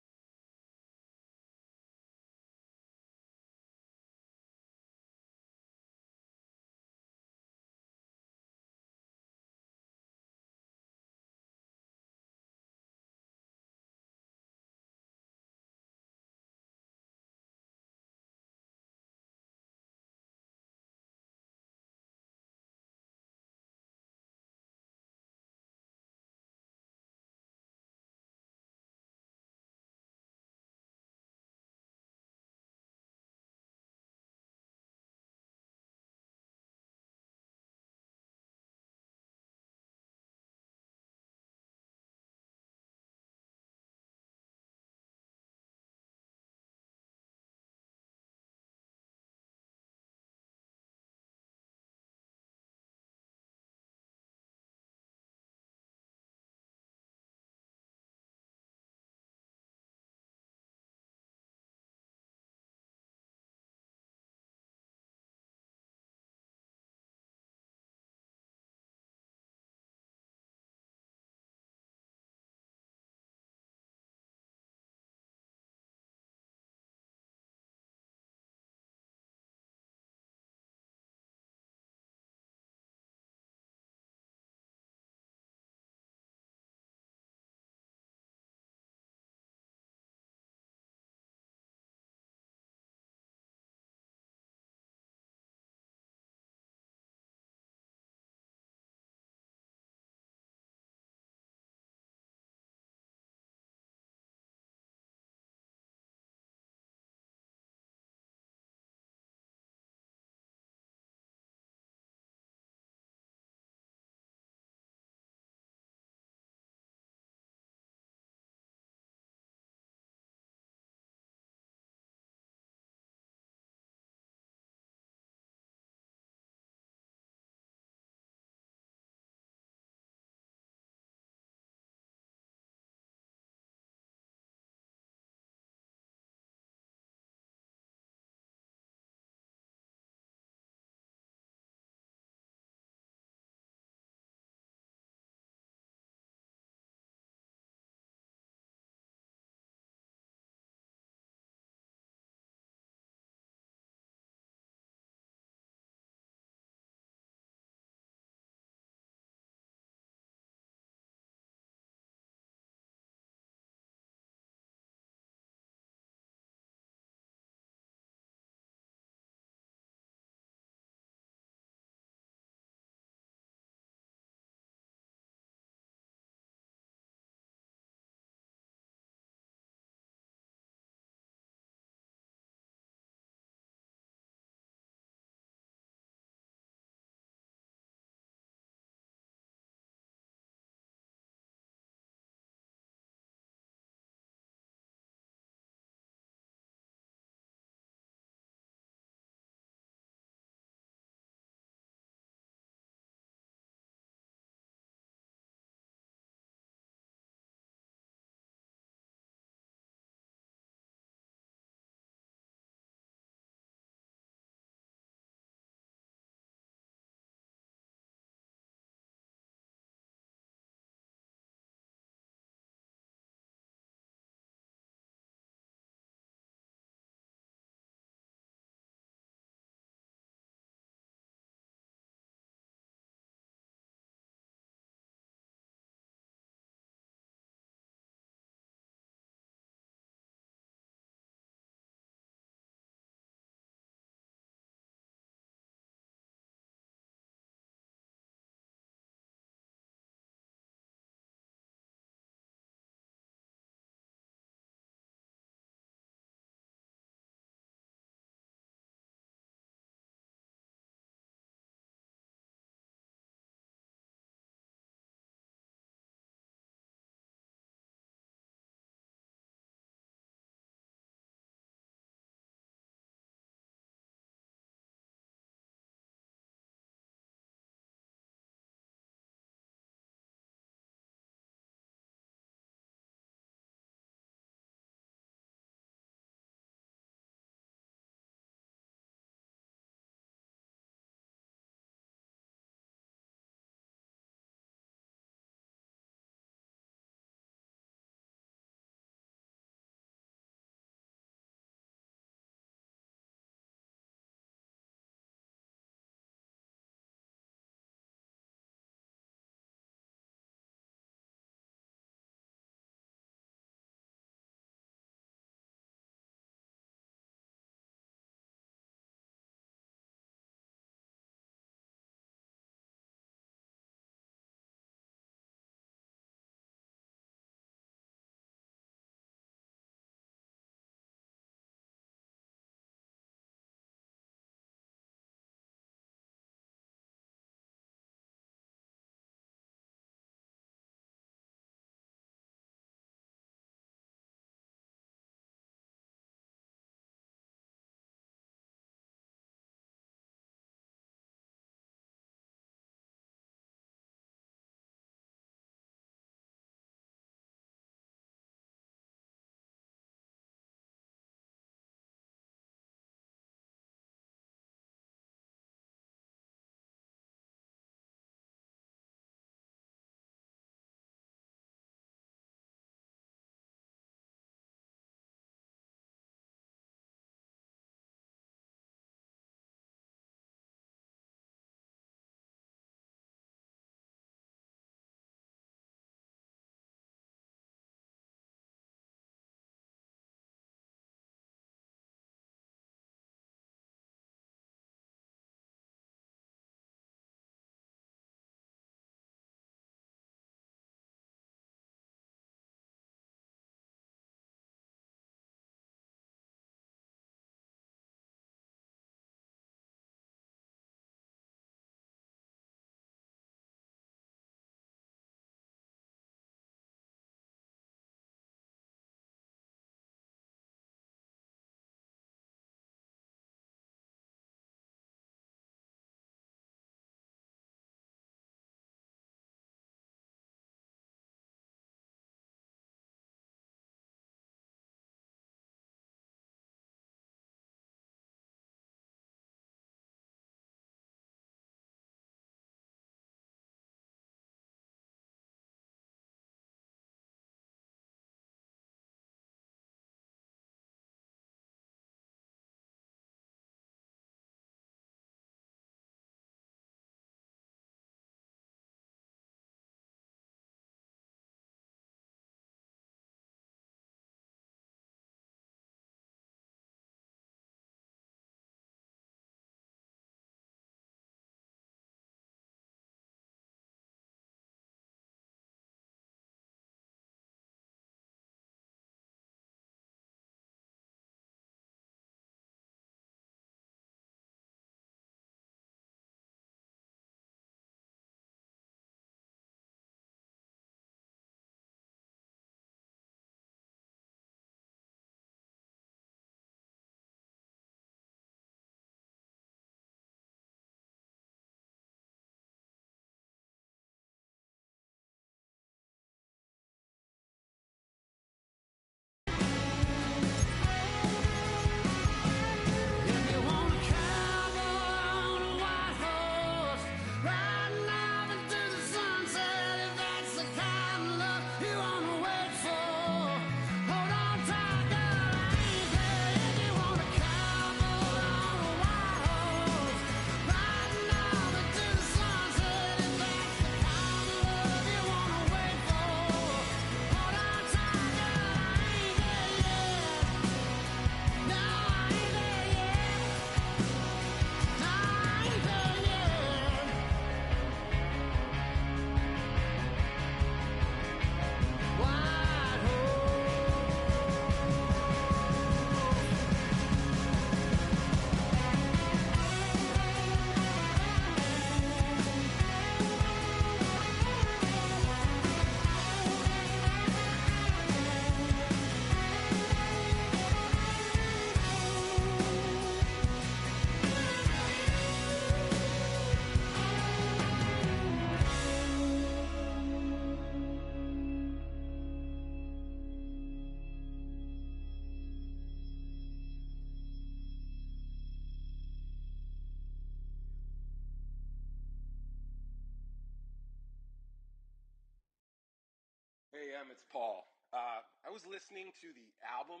Clem, it's Paul. I was listening to the album.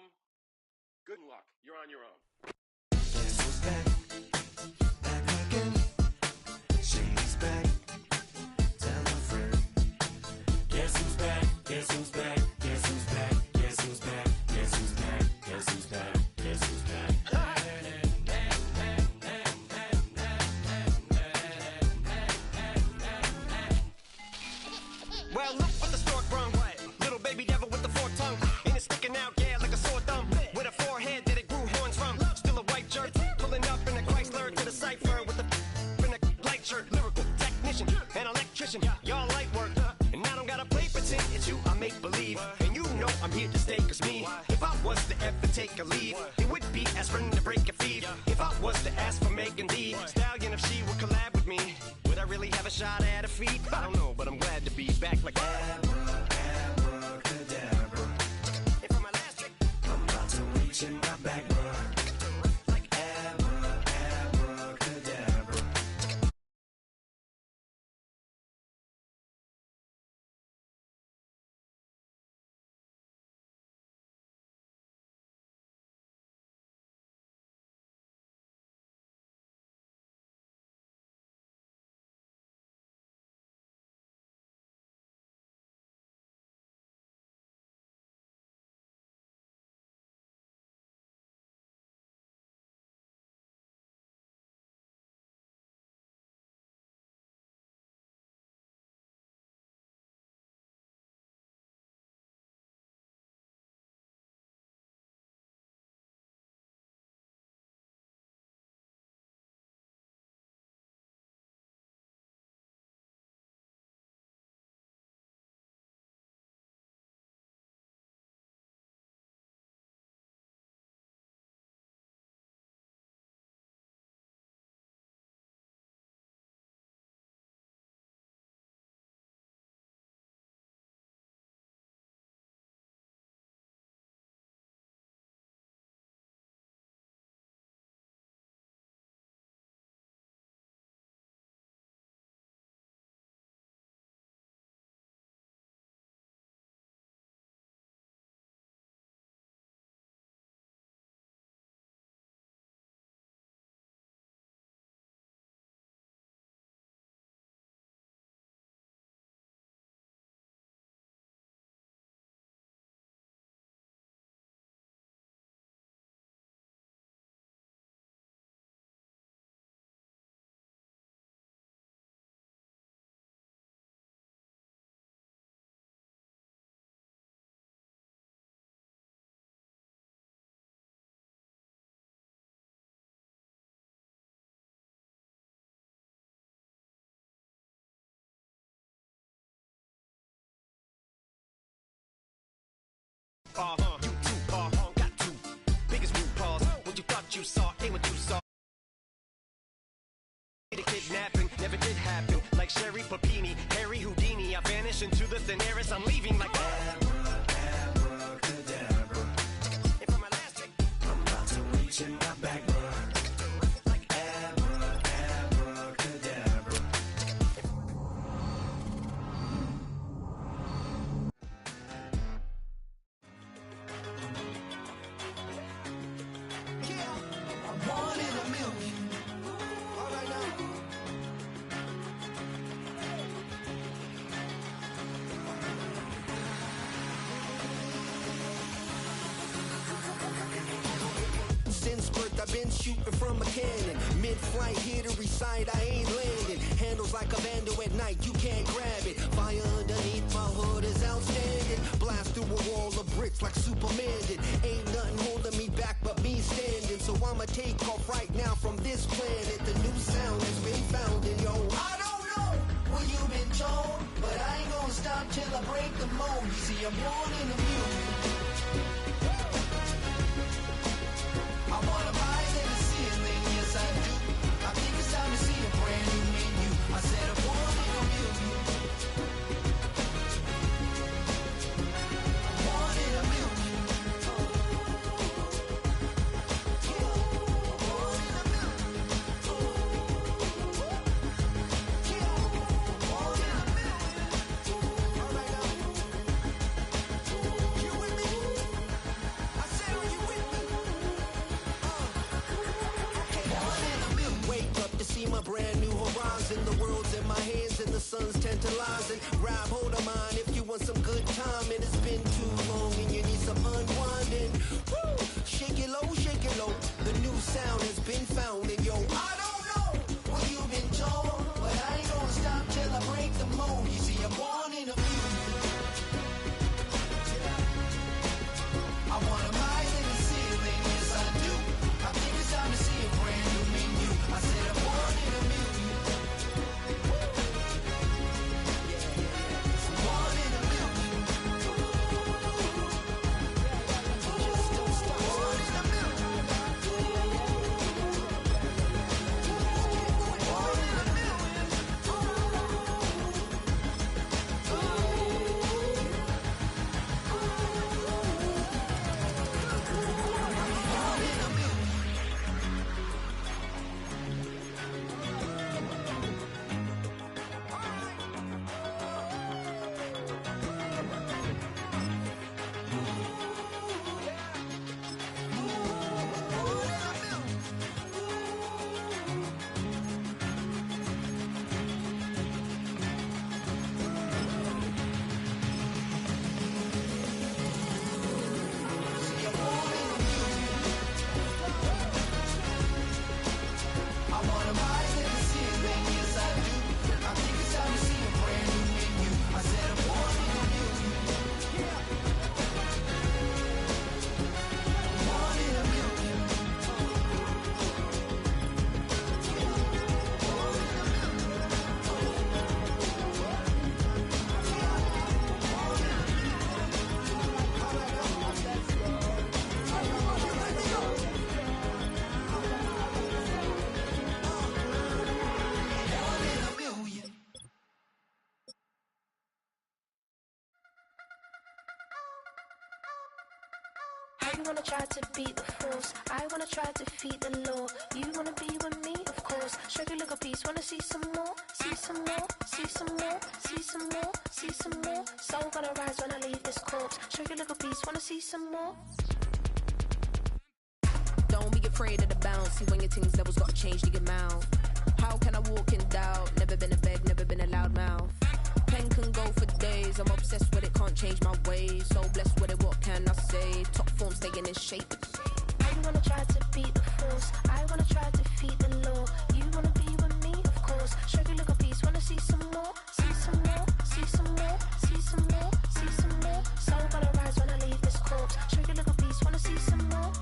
Good luck. You're on your own. Guess who's back? Back again. Shady's back. Tell a friend. Guess who's back? Guess who's back? Guess who's back? Guess who's back? Guess who's back? Guess who's back? Guess who's back? Well, look what the stork brung. Little baby devil with the forked tongue. And it's sticking out, yeah, like a sore thumb. With a forehead that it grew horns from. Still a white jerk. Pulling up in a Chrysler to the cipher with a in a light shirt. Lyrical technician, an electrician. Y'all light work. And I don't gotta play pretend. It's you I make believe. And you know I'm here to stay, cause me, if I was to ever take a leave, it would be aspirin to break a feed. If I was to ask for Megan D Stallion, if she would collab with me, would I really have a shot at a feat? I don't know, but I'm glad to be back like abracadabra. And for my last trick, I'm about to reach in my back, bruh. Like abracadabra. You too, got two biggest RuPaul's. What you thought you saw ain't what you saw. The kidnapping never did happen. Like Sherry Papini, Harry Houdini. I vanish into the thin air as I'm leaving like abracadabra. And for my last trick, I'm about to reach in my back, bruh. Like abracadabra. One in a million. All right now. Since birth, I've been shooting from a cannon. Mid-flight, here to recite, I ain't landing. Handles like a vandal at night, you can't grab it. Fire underneath my hood is outstanding. Blast through a wall of bricks like Superman did. Ain't nothing holding me back but me standing. So I'ma take off right now from this planet. The new sound has been found in yo. I don't know what you've been told, but I ain't gonna stop till I break the mold. You see, I'm born in a million. I wanna rise in the ceiling, yes I do. I think it's time to see a brand new menu. I said I'm born in a million. I'm born in a million. I'm born in a million. I'm born in a million. All right now. You wanna try to beat the force, I wanna try to defeat the law. You wanna be with me, of course. Show you little piece, wanna see some more? See some more, see some more, see some more, see some more. Soul gonna rise when I leave this corpse. Show you little piece, wanna see some more? Don't be afraid of the bounce. See when your things levels gotta change to your mouth. How can I walk in doubt? Never been a beg, never been a loud mouth. Pen can go for days. I'm obsessed with it, can't change my ways. So blessed with it, what can I say? Top form staying in shape. You wanna try to beat the force, I wanna try to defeat the law. You wanna be with me, of course. Show you little piece, wanna see some more? See some more, see some more, see some more, see some more. Soul gonna rise when I leave this corpse. Show you little piece, wanna see some more?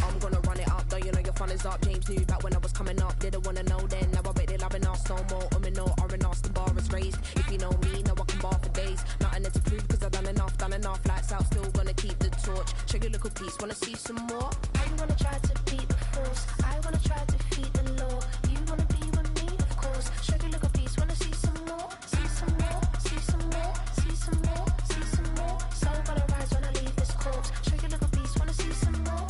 I'm gonna run it up, though you know your fun is up. James knew back when I was coming up, didn't wanna know then. Now I bet they loving us no more. No R&R's, the bar is raised. If you know me, now I can bar for days. Nothing there to prove, cause I've done enough. Lights out, still gonna keep the torch. Show you little piece, wanna see some more? You wanna try to beat the force, I wanna try to defeat the law. You wanna be with me, of course. Show you little piece, wanna see some more? See some more, see some more, see some more, see some more. Soul gonna rise when I leave this corpse. Show you little piece, wanna see some more?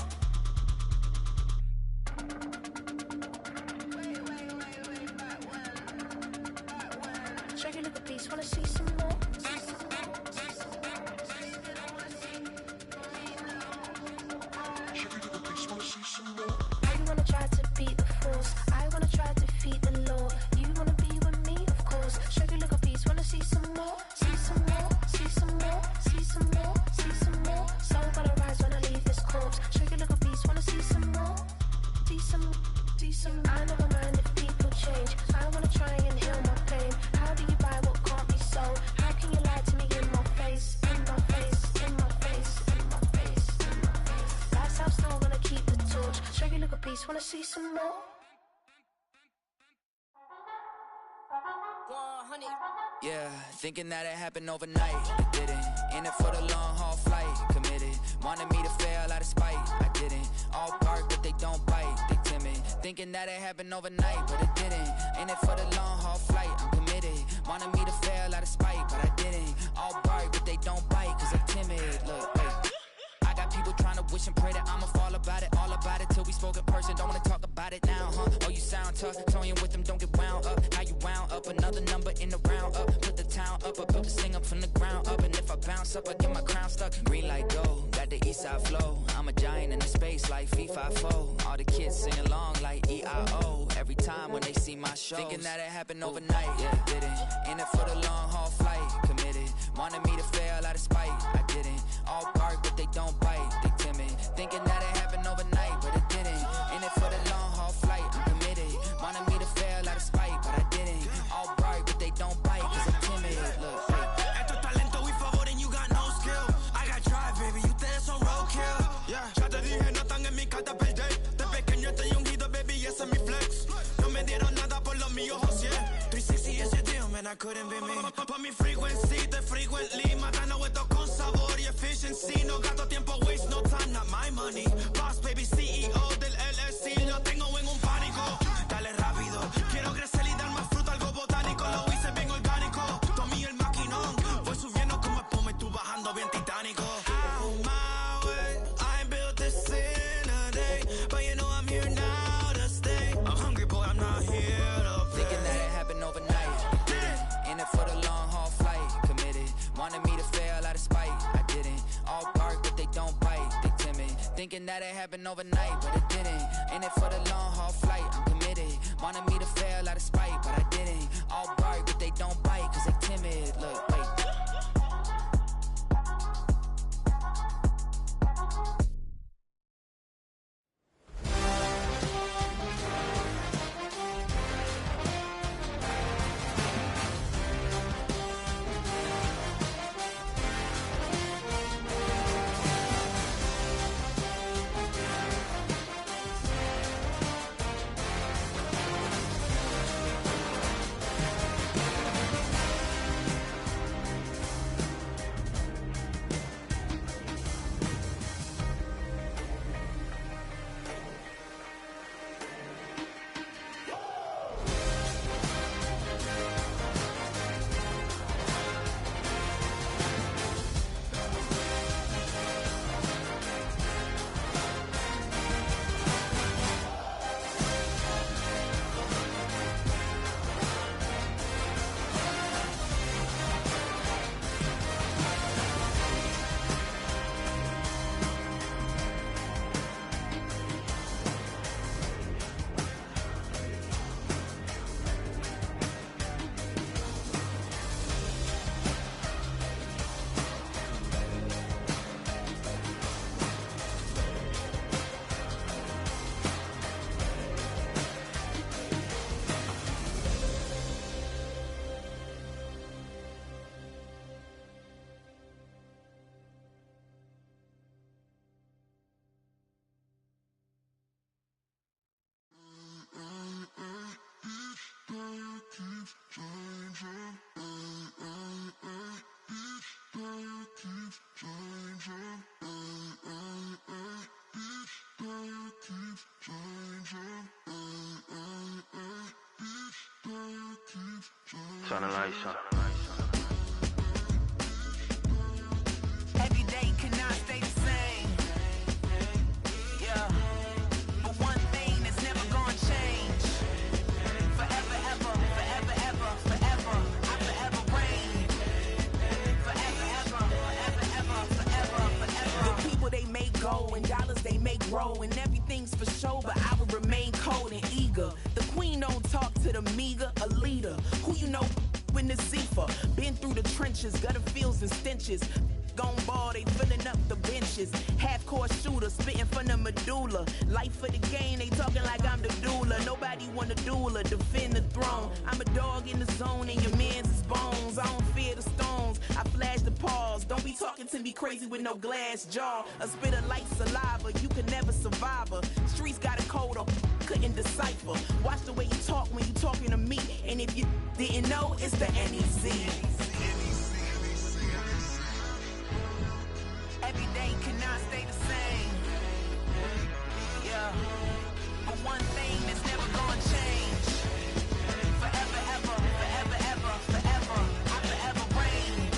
Show you little piece, wanna see some more? You wanna try to beat the force, I wanna try to defeat the law. You wanna be with me, of course. Show you little piece, wanna see some more? See some more, see some more, see some more, see some more. Soul gonna rise when I leave this corpse. Show you little piece, wanna see some more? See some, see some. I never mind if people change. I wanna try and heal my pain. How do you buy what can't be sold? How can you lie to me in my face, in my face, in my face, in my face, in my face? That's how still gonna keep the torch. Show you little piece, wanna see some more? Yeah, thinking that it happened overnight, it didn't. In it for the long haul flight, committed. Wanted me to fail out of spite, I didn't. All bark but they don't bite, they timid. Thinking that it happened overnight, but it didn't. In it for the long haul flight, I'm committed. Wanted me to fail out of spite, but I didn't. All bark but they don't bite, cause I'm timid. Look, wait. I got people trying to wish and pray that I'ma fall about it, all about it till we spoke in person. Don't wanna talk about it now, huh? Oh, you sound tough, toying with them, don't get wound up. How you wound up? Another number in the round up. Put the town up, I built this thing up from the ground up. And if I bounce up, I get my crown stuck. Green light go, got the east side flow. I'm a giant in the space like FIFA4. All the kids sing along like EIO. Every time when they see my shows. Thinking that it happened overnight, yeah, it didn't. In it for the long haul flight, committed. Wanted me to fail out of spite, I didn't. All bark but they don't bite, they timid. Thinking that it happened overnight, but it didn't. In it for the long haul flight, I'm committed. Wanted me to fail out of spite, but I didn't. All bark but they don't bite, cause I'm timid. Look, Esto es talento y favor and you got no skill. I got drive, baby, ustedes son roadkill. Yeah, ya te dije, no están en mi carta perder. De pequeño estoy ungido, baby, y ese es mi flex. No me dieron nada por lo mío, José. 360 is your deal, man, I couldn't be me. Por mi frequency, te frequently. Matando esto con sabor y efficiency. No gasto tiempo, waste no time, not my money. Boss, baby, CEO del LLC. Lo tengo en un pánico. Dale rápido, quiero crecer y dar más fruto, algo botánico. Lo hice bien orgánico. Tomé el maquinón. Voy subiendo como espuma y tú bajando bien titánico. Out my way, I built this in a day. But you know I'm here now to stay. I'm hungry, boy, I'm not here to play. thinking that it happened overnight, it didn't. In it for the long haul flight, committed. Wanted me to fail out of spite, I didn't. All bark but they don't bite, they timid. Thinking that it happened overnight, but it didn't. In it for the long haul flight, I'm committed. Wanted me to fail out of spite, but I didn't. All bark but they don't bite, cause they timid. Look, wait. Turn the lights on. Every day cannot stay the same. Yeah. But one thing that's never gonna change. Forever, ever, forever, ever, forever. I forever reign. Forever, ever, forever, ever, forever, forever. The people they make go and dollars they make grow and everything's for show, but I will remain cold and eager. The queen don't talk to the meager, a leader. Who you know in the Zephyr? Been through the trenches, gutter fields and stenches. Gone ball, they filling up the benches. Half-court shooter, spitting from the medulla. Life for the game, they talking like I'm the doula. Nobody want a doula, defend the throne. I'm a dog in the zone and your man's is bones. I don't fear the stones, I flash the paws. Don't be talking to me crazy with no glass jaw. A spit of light saliva, you can never survive her. Streets got a code up, couldn't decipher. Watch the way you talk when you talking to me. And if you didn't know, it's the NEC. Every day cannot stay the same. Yeah. But one thing that's never gonna change. Forever, ever, forever, ever, forever. I forever reign.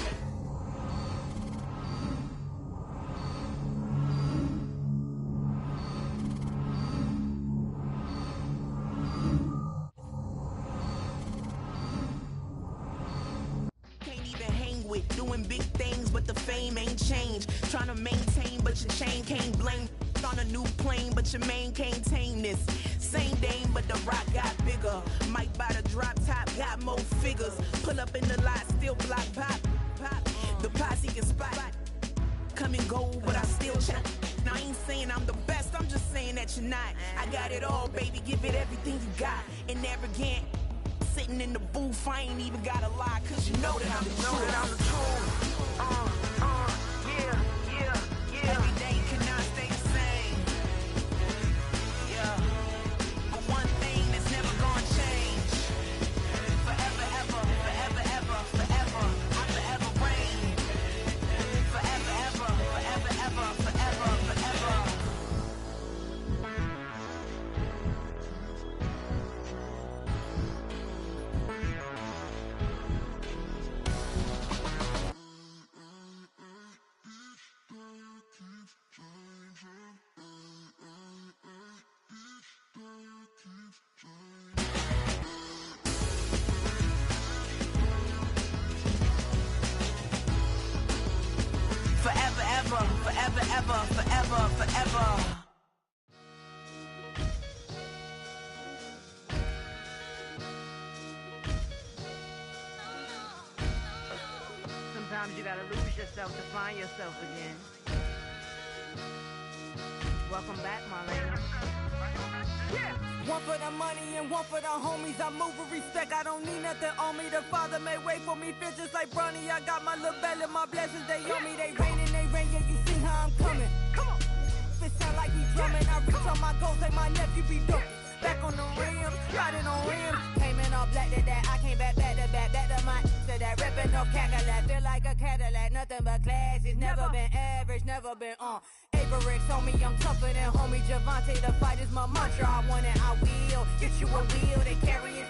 Can't even hang with doing big things, but the fame ain't changed. Trying to maintain, but your chain can't blame. On a new plane, but your main can't tame this. Same dame, but the rock got bigger. Might buy the drop top, got more figures. Pull up in the lot, still block pop. The posse can spot. Come and go, but I still chat. Now I ain't saying I'm the best, I'm just saying that you're not. I got it all, baby, give it everything you got. And arrogant, sitting in the booth, I ain't even gotta lie, cause you know that I'm the truth. Every day cannot stay the same. Yeah. But one thing that's never gonna change. Forever, ever, forever, ever, forever. I forever reign. Forever, ever, forever, ever, forever, forever. Forever, ever, forever, ever, forever, forever. Sometimes you gotta lose yourself to find yourself again. Welcome back, Marlena. Yeah. One for the money and one for the homies. I move with respect, I don't need nothing on me. The Father may wait for me, feel just like Bronny. I got my little belly, my blessings, they on me. They rain, yeah, you see how I'm coming. Come on. If it sound like we drumming, I reach on my goals, like my nephew be dope. Back on the rims, riding on rims. Came in all black to that, I came back to my to that ripping off Cadillac. Feel like a Cadillac, nothing but class. It's never been average, never been on. Averix on me, I'm tougher than homie Javante. The fight is my mantra, I want it, I will. Get you a wheel, they carry it.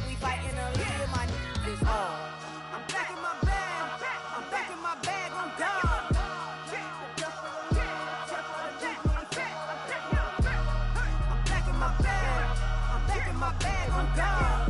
We fighting a little, my is all. I'm back in my bag, I'm back in my bag, I'm gone. My bag, I'm gone.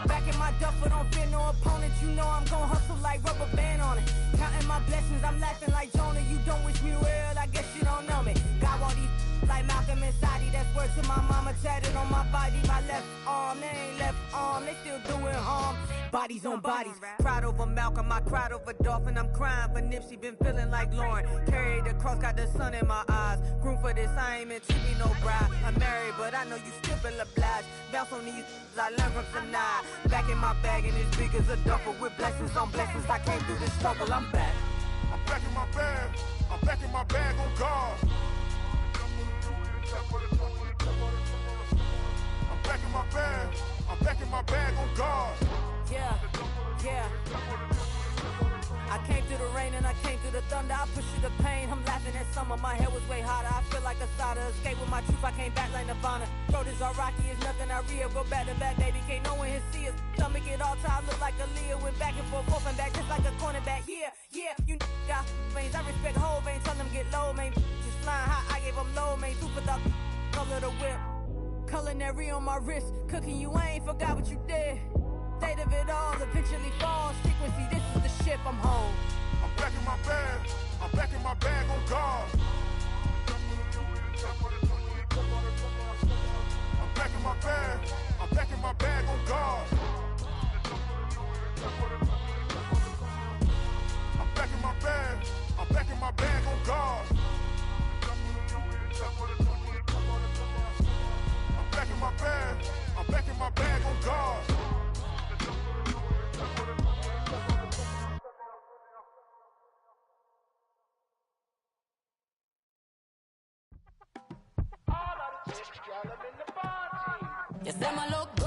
Back in my duffel, don't fear no opponent. You know I'm gon' hustle like rubber band on it. Counting my blessings, I'm laughing like Jonah. You don't wish me well, I guess you don't know me. Got all these like Malcolm and Sadie. That's word to my mama, tatted on my body. My left arm, they ain't left arm, they still doing harm. Bodies on bodies, cried over Malcolm, I cried over Dolphin. I'm crying for Nipsey, been feeling like Lauren. Carried the cross, got the sun in my eyes. Groom for this, I ain't meant to be no bride. I'm married, but I know you still feel obliged. Bounce on these, I learned from tonight. Back in my bag, and it's big as a duffel. With blessings on blessings, I came through this struggle, I'm back. I'm back in my bag, I'm back in my bag on guard. I'm back in my bag, I'm back in my bag on guard. Yeah, yeah. I came through the rain. rain and I came through the thunder. I pushed through the pain. I'm laughing at summer. My hair was way hotter. I feel like a Sada. Escape with my truth. I came back like Nirvana. Road is all rocky. It's nothing I real. Go back to back, baby. Can't no one here see us. Stomach it all tied. Look like a Leah. Went back and forth and back just like a cornerback. Yeah, yeah. You got veins. I respect whole veins. Tell them get low, man. Just flying high. I gave them low, man. Two for the color the whip. Culinary on my wrist. Cooking you. I ain't forgot what you did. State of it all eventually falls. Frequency, this is the ship, I'm home. I'm back in my bag. I'm back in my bag on guard. I'm back in my bag. I'm back in my bag on guard. I'm back in my bag. I'm back in my bag on guard. I'm back in my bag. I'm back in my bag on guard. You say my look